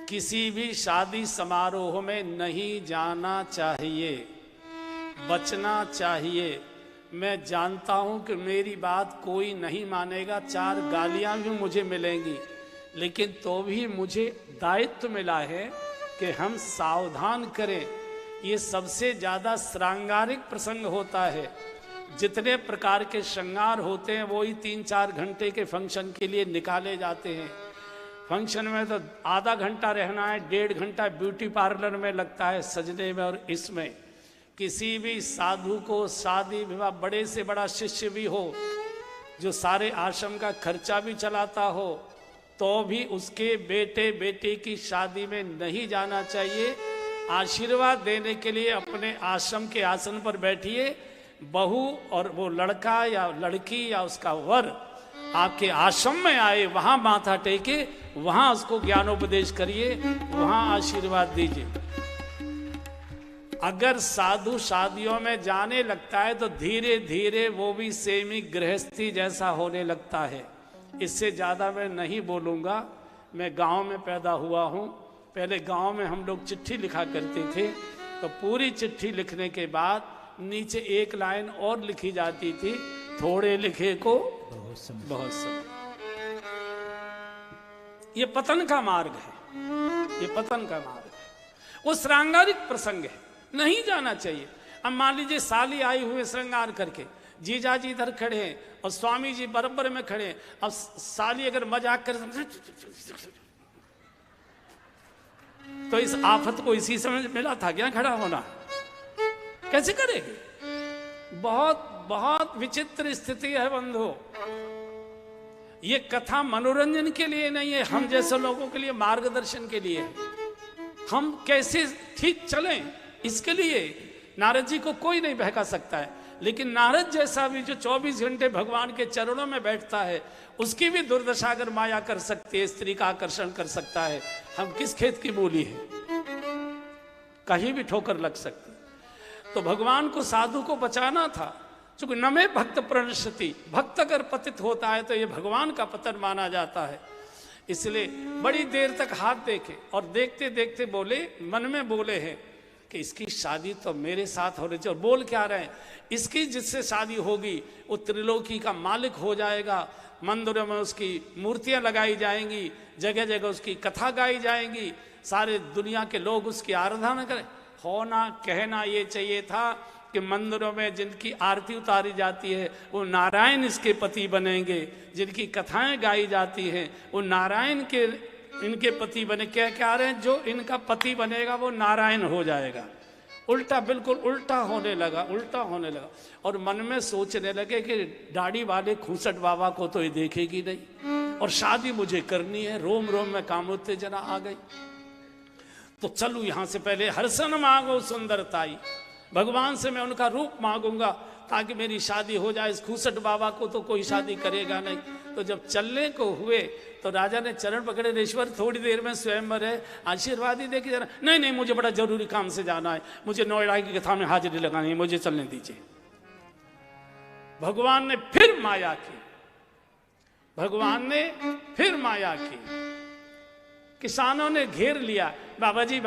किसी भी शादी समारोह में नहीं जाना चाहिए, बचना चाहिए। मैं जानता हूं कि मेरी बात कोई नहीं मानेगा, 4 गालियां भी मुझे मिलेंगी, लेकिन तो भी मुझे दायित्व मिला है कि हम सावधान करें। ये सबसे ज्यादा श्रृंगारिक प्रसंग होता है, जितने प्रकार के श्रृंगार होते हैं वो ही 3-4 घंटे के फंक्शन के लिए निकाले जाते हैं। फंक्शन में तो आधा घंटा रहना है, 1.5 घंटा ब्यूटी पार्लर में लगता है सजने में। और इसमें किसी भी साधु को शादी विवाह, बड़े से बड़ा शिष्य भी हो जो सारे आश्रम का खर्चा भी चलाता हो, तो भी उसके बेटे बेटी की शादी में नहीं जाना चाहिए। आशीर्वाद देने के लिए अपने आश्रम के आसन पर बैठिए। बहू और वो लड़का या लड़की या उसका वर आपके आश्रम में आए, वहां माथा टेके, वहां उसको ज्ञानोपदेश करिए, वहां आशीर्वाद दीजिए। अगर साधु शादियों में जाने लगता है तो धीरे धीरे वो भी सेमी गृहस्थी जैसा होने लगता है। इससे ज्यादा मैं नहीं बोलूंगा। मैं गांव में पैदा हुआ हूं। पहले गांव में हम लोग चिट्ठी लिखा करते थे, तो पूरी चिट्ठी लिखने के बाद नीचे एक लाइन और लिखी जाती थी, थोड़े लिखे को बहुत समय। ये पतन का मार्ग है, ये पतन का मार्ग है। वो श्रृंगारिक प्रसंग है, नहीं जाना चाहिए। अब मान लीजिए साली आई हुई श्रृंगार करके, जीजा जी इधर खड़े हैं और स्वामी जी बराबर में खड़े हैं। अब साली अगर मजाक करे तो इस आफत को इसी समय मिला था क्या खड़ा होना? कैसे करेगी? बहुत बहुत विचित्र स्थिति है बंधु। ये कथा मनोरंजन के लिए नहीं है, हम जैसे लोगों के लिए मार्गदर्शन के लिए है। हम कैसे ठीक चलें इसके लिए नारद जी को कोई नहीं बहका सकता है। लेकिन नारद जैसा भी जो 24 घंटे भगवान के चरणों में बैठता है, उसकी भी दुर्दशा अगर माया कर सकती है, स्त्री का आकर्षण कर सकता है, हम किस खेत की मूली है? कहीं भी ठोकर लग सकती। तो भगवान को, साधु को बचाना था। चूंकि नमे भक्त प्रणश्यति, भक्त अगर पतित होता है तो ये भगवान का पतन माना जाता है। इसलिए बड़ी देर तक हाथ देखे और देखते देखते बोले, मन में बोले हैं कि इसकी शादी तो मेरे साथ हो रही थी। और बोल क्या रहे हैं? इसकी जिससे शादी होगी वो त्रिलोकी का मालिक हो जाएगा, मंदिरों में उसकी मूर्तियां लगाई जाएंगी, जगह जगह उसकी कथा गाई जाएंगी, सारे दुनिया के लोग उसकी आराधना करें। होना कहना ये चाहिए था कि मंदिरों में जिनकी आरती उतारी जाती है वो नारायण इसके पति बनेंगे, जिनकी कथाएं गाई जाती हैं वो नारायण के इनके पति बने। क्या कह रहे हैं? जो इनका पति बनेगा वो नारायण हो जाएगा। उल्टा, बिल्कुल उल्टा होने लगा, उल्टा होने लगा। और मन में सोचने लगे कि दाढ़ी वाले खूसट बाबा को तो ये देखेगी नहीं, और शादी मुझे करनी है। रोम रोम में कामोत्तेजना आ गई। तो चलू यहां से पहले हर्षण मांगो सुंदरताई, भगवान से मैं उनका रूप मांगूंगा ताकि मेरी शादी हो जाए। इस खूसट बाबा को तो कोई शादी करेगा नहीं। तो जब चलने को हुए तो राजा ने चरण पकड़े, ईश्वर थोड़ी देर में स्वयंवर है, आशीर्वाद ही दे के जाना। नहीं नहीं, मुझे बड़ा जरूरी काम से जाना है, मुझे नोएडा की कथा में हाजिरी लगानी है, मुझे चलने दीजिए। भगवान ने फिर माया की, भगवान ने फिर माया की। किसानों ने घेर लिया, बाबा जी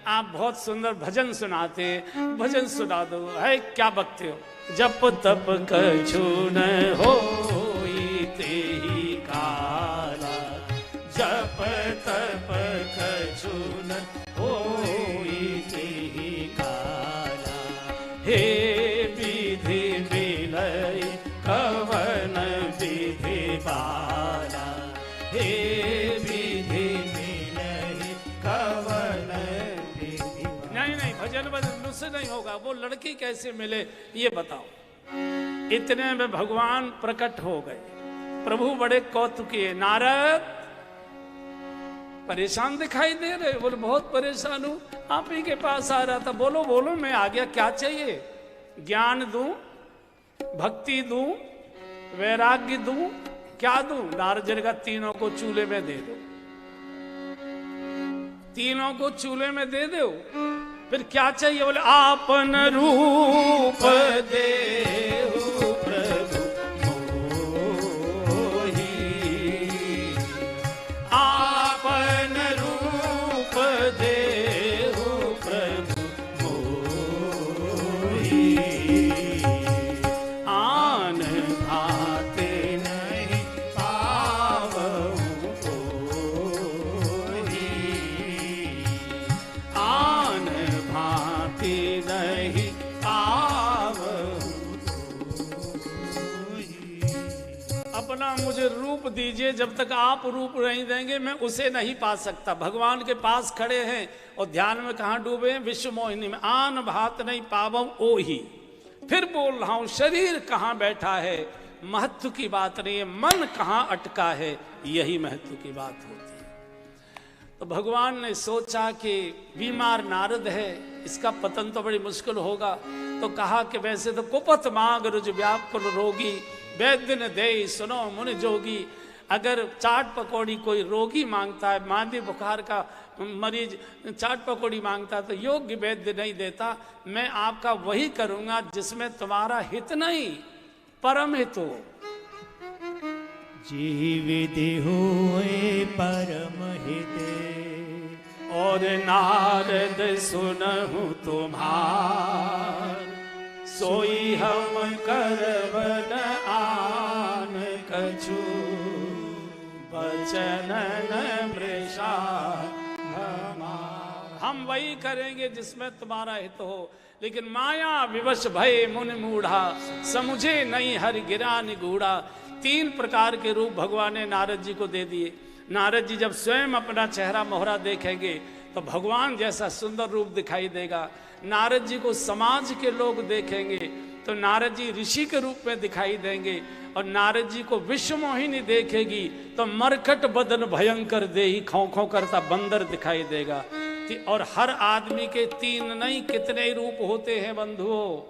आप बहुत सुंदर भजन सुनाते हैं, भजन सुना दो। है क्या बकते हो? जप तप कछु न होइते ही काला, जप तप कछु न होइते ही काला। हे विधि विलय कवन विधि बाला, हे विधि विलय कवन विधि। नहीं, भजन मुझसे नहीं होगा। वो लड़की कैसे मिले ये बताओ। इतने में भगवान प्रकट हो गए। प्रभु बड़े कौतुकी। नारद परेशान दिखाई दे रहे? बोले बहुत परेशान हूं, आप ही के पास आ रहा था। बोलो बोलो, मैं आ गया, क्या चाहिए? ज्ञान दूं, भक्ति दूं, वैराग्य दूं, क्या दूं? नारद जी ने कहा तीनों को चूल्हे में दे दो, तीनों को चूल्हे में दे दो। फिर क्या चाहिए? बोले आपन रूप देहु प्रभु मोहि, आपन रूप देहु प्रभु मोहि। आन भाते नहीं पावहु कोहि, आन भाते नहीं पावहु मुझे रूप दीजिए, जब तक आप रूप नहीं देंगे मैं उसे नहीं पा सकता। भगवान के पास खड़े हैं और ध्यान में कहाँ डूबे हैं? विश्व मोहिनी में। आन भात नहीं पावम ओ ही। फिर बोल रहा हूं, शरीर कहाँ बैठा है महत्व की बात नहीं है, मन कहाँ अटका है यही महत्व की बात होती है। तो भगवान ने सोचा कि बीमार नारद है, इसका पतन तो बड़ी मुश्किल होगा, तो कहा कि वैसे तो कुपत मांग रुज व्याकुल रोगी, वैद्य न दे सुनो मुनि जोगी। अगर चाट पकौड़ी कोई रोगी मांगता है, मादी बुखार का मरीज चाट पकौड़ी मांगता है, तो योग्य वैद्य नहीं देता। मैं आपका वही करूंगा जिसमें तुम्हारा हित नहीं परम हित हो। जीविति हुए परम हिते, और नारद सुनहु तुम्हार, सोई हम करबन आन कछु, बचन न मृषा हमार। हम वही करेंगे जिसमें तुम्हारा हित हो। लेकिन माया विवश भय मुनि मूढ़ा, समुझे नहीं हरि गिरा निगूढ़ा। 3 प्रकार के रूप भगवान ने नारद जी को दे दिए। नारद जी जब स्वयं अपना चेहरा मोहरा देखेंगे तो भगवान जैसा सुंदर रूप दिखाई देगा। नारद जी को समाज के लोग देखेंगे तो नारद जी ऋषि के रूप में दिखाई देंगे। और नारद जी को विश्व मोहिनी देखेगी तो मरकट बदन भयंकर देही खौ खौ करता बंदर दिखाई देगा। और हर आदमी के 3 नहीं कितने रूप होते हैं बंधुओं।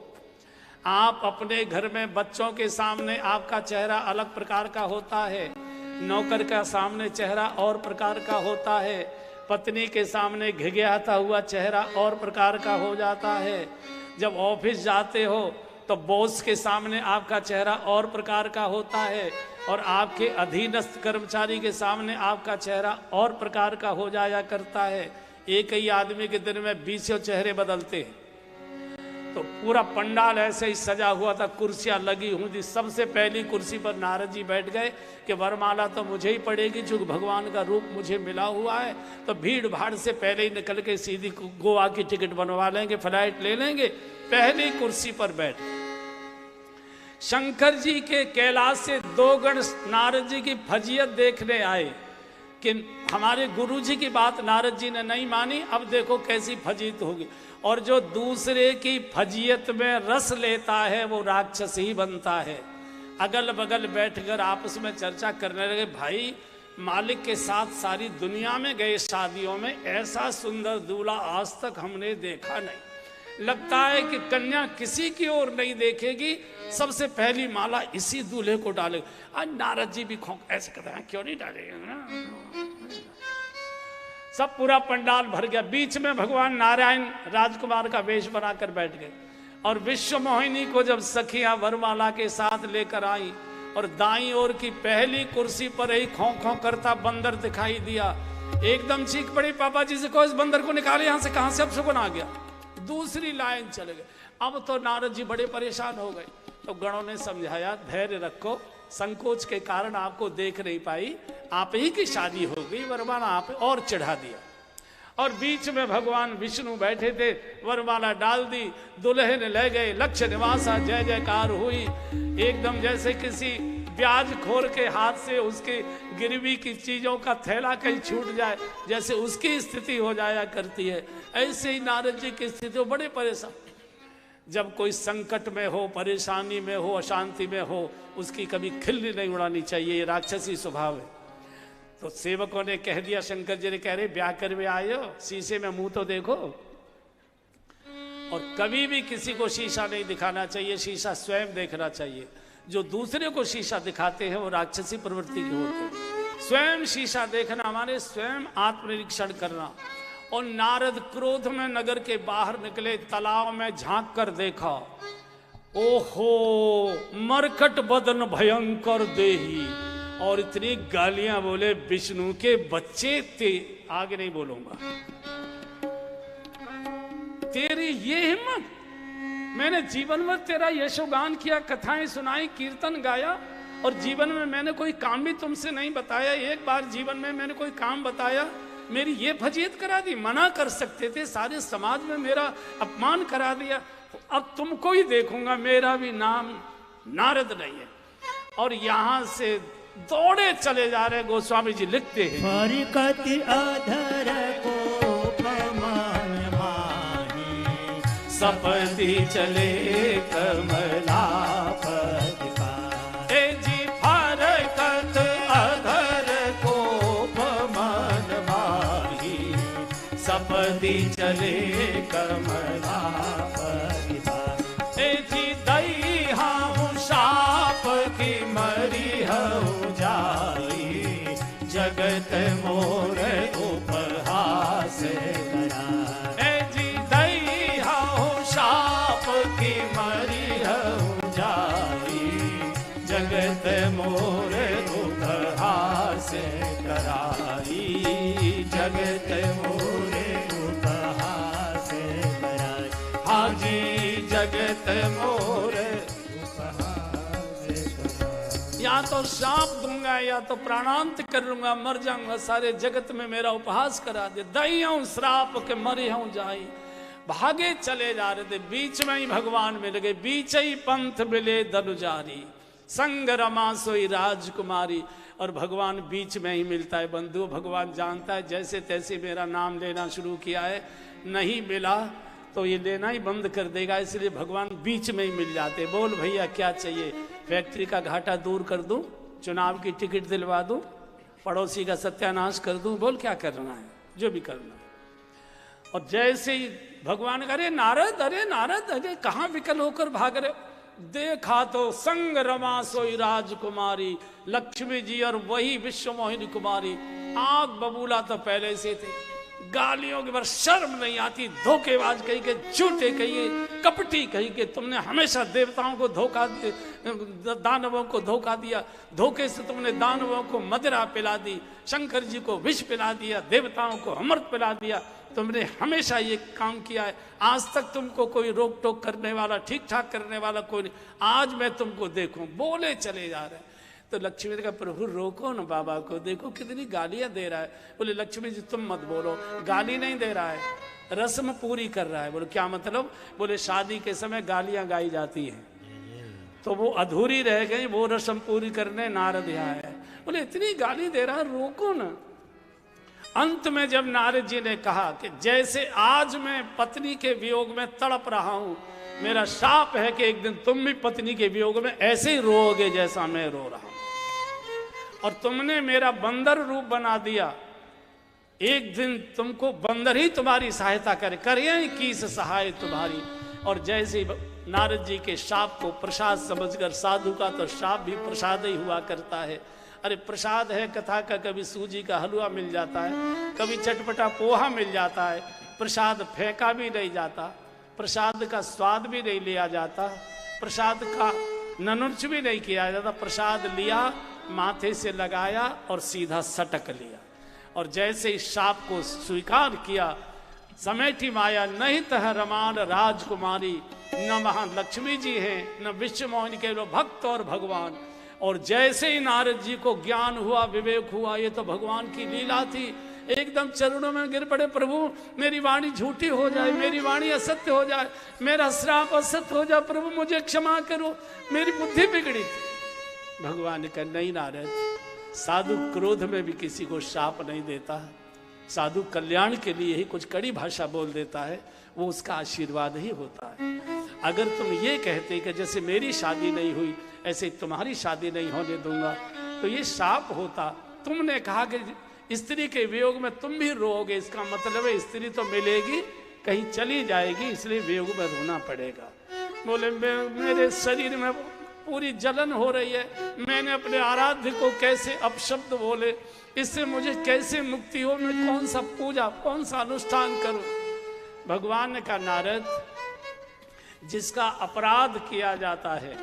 आप अपने घर में बच्चों के सामने आपका चेहरा अलग प्रकार का होता है, नौकर का सामने चेहरा और प्रकार का होता है, पत्नी के सामने घिघियाता हुआ चेहरा और प्रकार का हो जाता है। जब ऑफिस जाते हो तो बॉस के सामने आपका चेहरा और प्रकार का होता है, और आपके अधीनस्थ कर्मचारी के सामने आपका चेहरा और प्रकार का हो जाया करता है। एक ही आदमी के दिन में 20 चेहरे बदलते हैं। तो पूरा पंडाल ऐसे ही सजा हुआ था, कुर्सियां लगी हुई थी। सबसे पहली कुर्सी पर नारद जी बैठ गए कि वरमाला तो मुझे ही पड़ेगी, जो भगवान का रूप मुझे मिला हुआ है। तो भीड़ भाड़ से पहले ही निकल के सीधी गोवा की टिकट बनवा लेंगे, फ्लाइट ले लेंगे, पहली कुर्सी पर बैठ। शंकर जी के कैलाश से 2 गण नारद जी की फजीयत देखने आए कि हमारे गुरु जी की बात नारद जी ने नहीं मानी, अब देखो कैसी फजीयत होगी। और जो दूसरे की फजीयत में रस लेता है वो राक्षस ही बनता है। अगल बगल बैठकर आपस में चर्चा करने लगे, भाई मालिक के साथ सारी दुनिया में गए शादियों में, ऐसा सुंदर दूल्हा आज तक हमने देखा नहीं। लगता है कि कन्या किसी की ओर नहीं देखेगी, सबसे पहली माला इसी दूल्हे को डालेगा। आज नारद जी भी खोंक ऐसे कहते हैं, क्यों नहीं डालेंगे ना। सब पूरा पंडाल भर गया। बीच में भगवान नारायण राजकुमार का वेश बनाकर बैठ गए। और विश्व मोहिनी को जब सखियां वरमाला के साथ लेकर आई और दाईं ओर की पहली कुर्सी पर ही खौं खौं करता बंदर दिखाई दिया, एकदम चीख पड़ी, पापा जी से कहो इस बंदर को निकाले यहां से, कहां से अब सुकून आ गया। दूसरी लाइन चले गए। अब तो नारद जी बड़े परेशान हो गए। तो गणों ने समझाया, धैर्य रखो, संकोच के कारण आपको देख नहीं पाई, आप ही की शादी हो गई, वरमाला आप और चढ़ा दिया। और बीच में भगवान विष्णु बैठे थे, वरमाला डाल दी, दुल्हे ने ले गए, लक्ष्य निवासा जय जयकार हुई। एकदम जैसे किसी ब्याज खोर के हाथ से उसके गिरवी की चीजों का थैला कहीं छूट जाए, जैसे उसकी स्थिति हो जाया करती है, ऐसे ही नारद जी की स्थिति हो। बड़े परेशान। जब कोई संकट में हो, परेशानी में हो, अशांति में हो, उसकी कभी खिल्ली नहीं उड़ानी चाहिए, ये राक्षसी स्वभाव है। तो सेवकों ने कह दिया, शंकर जी ने कह रहे ब्याह कर भी आए हो, शीशे में मुंह तो देखो। और कभी भी किसी को शीशा नहीं दिखाना चाहिए, शीशा स्वयं देखना चाहिए। जो दूसरे को शीशा दिखाते हैं वो राक्षसी प्रवृत्ति के होते हैं। स्वयं शीशा देखना माने स्वयं आत्मनिरीक्षण करना। और नारद क्रोध में नगर के बाहर निकले, तालाब में झांक कर देखा, ओहो मरकट बदन भयंकर देही, और इतनी गालियां बोले, विष्णु के बच्चे थे। आगे नहीं बोलूंगा। तेरी ये हिम्मत, मैंने जीवन में तेरा यशोगान किया, कथाएं सुनाई, कीर्तन गाया, और जीवन में मैंने कोई काम भी तुमसे नहीं बताया। एक बार जीवन में मैंने कोई काम बताया, मेरी ये फजीयत करा दी। मना कर सकते थे, सारे समाज में मेरा अपमान करा दिया। अब तुमको ही देखूंगा, मेरा भी नाम नारद नहीं है। और यहां से दौड़े चले जा रहे। गोस्वामी जी लिखते हैं, फरकत अधर को पमान माही, सपदी चले कमला पद का। ए जी फरकत अधर को पमान माही, सपदी चले कमला पद का। ए जी दई हाँ शाप की मरी हूँ जाई, जगत मोर उपहास करा। ए जी दई हाँ शाप की मरी हूँ जाई, जगत मोर उपहास कराई, जगत मोर उपहास कराई। हाँ जी जगत मोर। या तो शाप दूंगा या तो प्राणांत कर लूंगा, मर जाऊंगा, सारे जगत में मेरा उपहास करा दे। दई हूं श्राप के मरी हूं जाई। भागे चले जा रहे थे, बीच में ही भगवान मिल गए। बीच ही पंथ मिले धनुजारी, संग रमा सोई राजकुमारी। और भगवान बीच में ही मिलता है बंधु। भगवान जानता है जैसे तैसे मेरा नाम लेना शुरू किया है, नहीं मिला तो ये लेना ही बंद कर देगा, इसलिए भगवान बीच में ही मिल जाते। बोल भैया क्या चाहिए? फैक्ट्री का घाटा दूर कर दूं, चुनाव की टिकट दिलवा दूं, पड़ोसी का सत्यानाश कर दूं, बोल क्या करना है, जो भी करना है। और जैसे ही भगवान अरे नारद, अरे कहाँ विकल होकर भाग रहे हो? देखा तो संग रमा सोई राजकुमारी, लक्ष्मी जी और वही विश्व मोहिनी कुमारी। आग बबूला तो पहले से थे, गालियों के बाद शर्म नहीं आती, धोखेबाज कही के, झूठे कहिए, कपटी कही के, तुमने हमेशा देवताओं को धोखा, दानवों को धोखा दिया, धोखे से तुमने दानवों को मदिरा पिला दी, शंकर जी को विष पिला दिया, देवताओं को अमृत पिला दिया, तुमने हमेशा ये काम किया है। आज तक तुमको कोई रोक टोक करने वाला, ठीक ठाक करने वाला कोई नहीं, आज मैं तुमको देखूं। बोले चले जा रहे। तो लक्ष्मी ने कहा प्रभु रोको ना बाबा को, देखो कितनी गालियां दे रहा है। बोले लक्ष्मी जी तुम मत बोलो, गाली नहीं दे रहा है, रस्म पूरी कर रहा है। बोले क्या मतलब? बोले शादी के समय गालियां गाई जाती हैं तो वो अधूरी रह गई, वो रस्म पूरी करने नारद यहाँ है। बोले इतनी गाली दे रहा है, रोको ना। अंत में जब नारद जी ने कहा कि जैसे आज मैं पत्नी के वियोग में तड़प रहा हूं, मेरा शाप है कि एक दिन तुम भी पत्नी के वियोग में ऐसे ही रोओगे जैसा मैं रो रहा हूं। और तुमने मेरा बंदर रूप बना दिया, एक दिन तुमको बंदर ही तुम्हारी सहायता करे, करिए किस सहाय तुम्हारी। और जैसे नारद जी के शाप को प्रसाद समझकर, साधु का तो शाप भी प्रसाद ही हुआ करता है। अरे प्रसाद है कथा का, कभी सूजी का हलवा मिल जाता है, कभी चटपटा पोहा मिल जाता है। प्रसाद फेंका भी नहीं जाता, प्रसाद का स्वाद भी नहीं लिया जाता, प्रसाद का ननुर्च भी नहीं किया जाता। प्रसाद लिया, माथे से लगाया और सीधा सटक लिया। और जैसे इस शाप को स्वीकार किया, समेटी माया नहीं तह रमान राजकुमारी। न वहां लक्ष्मी जी हैं, न विश्व मोहिनी के भक्त और भगवान। और जैसे ही नारद जी को ज्ञान हुआ, विवेक हुआ, ये तो भगवान की लीला थी, एकदम चरणों में गिर पड़े। प्रभु मेरी वाणी झूठी हो जाए, मेरी वाणी असत्य हो जाए, मेरा श्राप असत्य हो जाए, प्रभु मुझे क्षमा करो, मेरी बुद्धि बिगड़ी थी। भगवान ने कहा नहीं नारद, साधु क्रोध में भी किसी को शाप नहीं देता, साधु कल्याण के लिए ही कुछ कड़ी भाषा बोल देता है, वो उसका आशीर्वाद ही होता है। अगर तुम ये कहते कि जैसे मेरी शादी नहीं हुई ऐसे तुम्हारी शादी नहीं होने दूंगा, तो ये शाप होता। तुमने कहा कि स्त्री के वियोग में तुम भी रोओगे, इसका मतलब है स्त्री तो मिलेगी, कहीं चली जाएगी, इसलिए वियोग में रोना पड़ेगा। बोले मेरे शरीर में पूरी जलन हो रही है, मैंने अपने आराध्य को कैसे अपशब्द बोले, इससे मुझे कैसे मुक्ति हो, मैं कौन सा पूजा, कौन सा अनुष्ठान करूं। भगवान ने कहा नारद, जिसका अपराध किया जाता है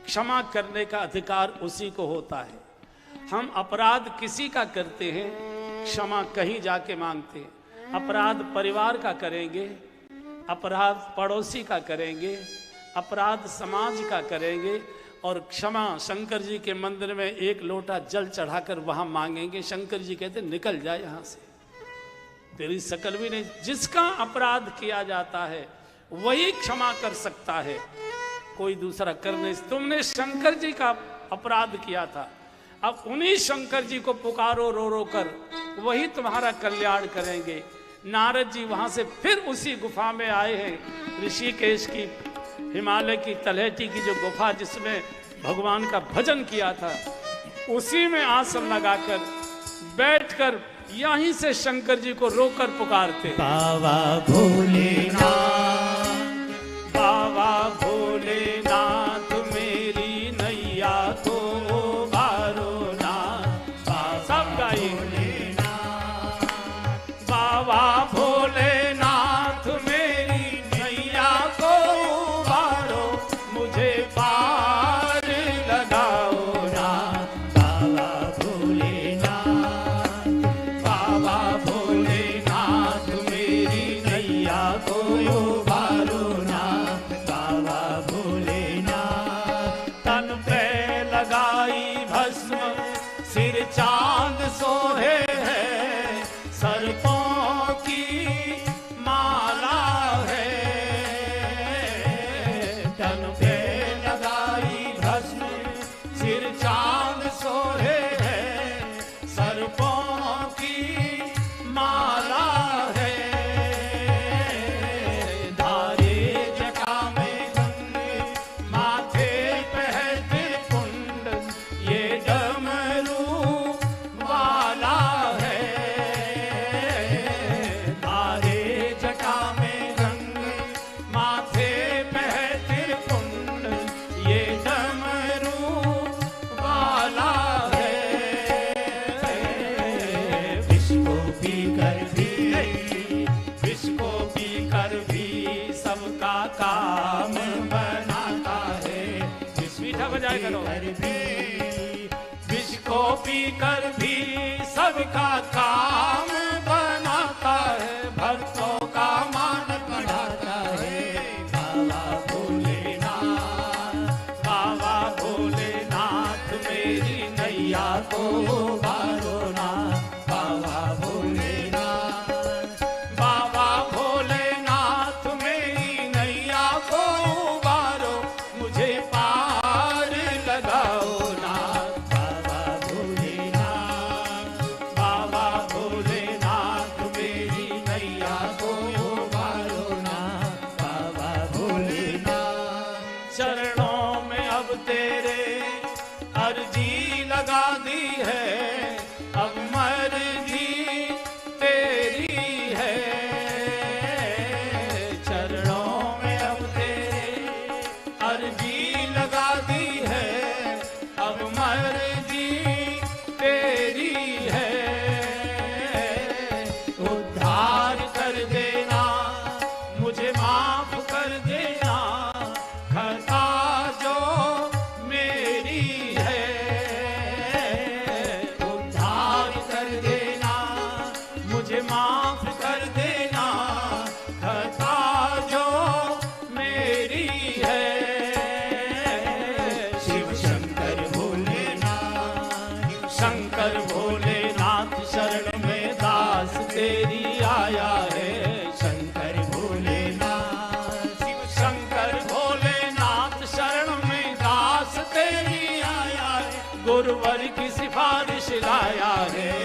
क्षमा करने का अधिकार उसी को होता है। हम अपराध किसी का करते हैं, क्षमा कहीं जाके मांगते हैं। अपराध परिवार का करेंगे, अपराध पड़ोसी का करेंगे, अपराध समाज का करेंगे, और क्षमा शंकर जी के मंदिर में एक लोटा जल चढ़ाकर वहां मांगेंगे। शंकर जी कहते निकल जाए यहां से, तेरी शकल भी नहीं। जिसका अपराध किया जाता है वही क्षमा कर सकता है, कोई दूसरा कर नहीं। तुमने शंकर जी का अपराध किया था, अब उन्हीं शंकर जी को पुकारो रो रो कर, वही तुम्हारा कल्याण करेंगे। नारद जी वहां से फिर उसी गुफा में आए हैं, ऋषिकेश की हिमालय की तलहटी की जो गुफा जिसमें भगवान का भजन किया था, उसी में आसन लगाकर बैठकर यहीं से शंकर जी को रोकर पुकारते, बाबा भोलेनाथ, बाबा भोलेनाथ मेरी नैया को उबारो ना। सब गाइए, बाबा भोलेनाथ मेरी नैया को उबारो, मुझे पार लगाओ ना। बाबा भोलेनाथ, बाबा भोलेनाथ मेरी नैया को उबारो ना। बाबा भोलेनाथ, तन पे लगाई भस्म सिर चांद सोहे है, सर्पों की माला है। तन पे लगाई भस्म सिर चांद सोहे है, सर्पों की माला है। धारे जटा में गंगे, माथे पे है त्रिपुंड, ये डमरू वाला है। धारे जटा में गंगे, माथे पे है त्रिपुंड, ये डमरू वाला है। विष को पीकर भी, विष को पीकर भी सबका काम बनाता है। विष मीठा बजाय करो, विष को पीकर भी सबका काम बनाता है, भक्तों का मान बढ़ाता है। बाबा भोलेनाथ, बाबा भोलेनाथ मेरी नैया को उबारो ना। बाबा भोलेनाथ, बाबा भोलेनाथ मेरी नैया को उबारो, मुझे पार लगाओ ना। बाबा भोलेनाथ, बाबा भोलेनाथ मेरी नैया को उबारो ना। बाबा भोलेनाथ, चरणों में अब तेरे अर्जी लगा दी है, अब मर्जी तेरी है। चरणों में अब तेरे अर्जी लगा दी है, अब मर्जी तेरी है। उद्धार कर देना, मुझे माफ कर देना, खता जो मेरी है। उद्धार कर देना, मुझे माफ कर देना, खता जो मेरी है। शिव शंकर भोलेनाथ, शंकर भोलेनाथ शरण में दास तेरी आया है। शंकर भोलेनाथ, शिव शंकर भोलेनाथ शरण में दास तेरी आया है, गुरुवर की सिफारिश लाया है।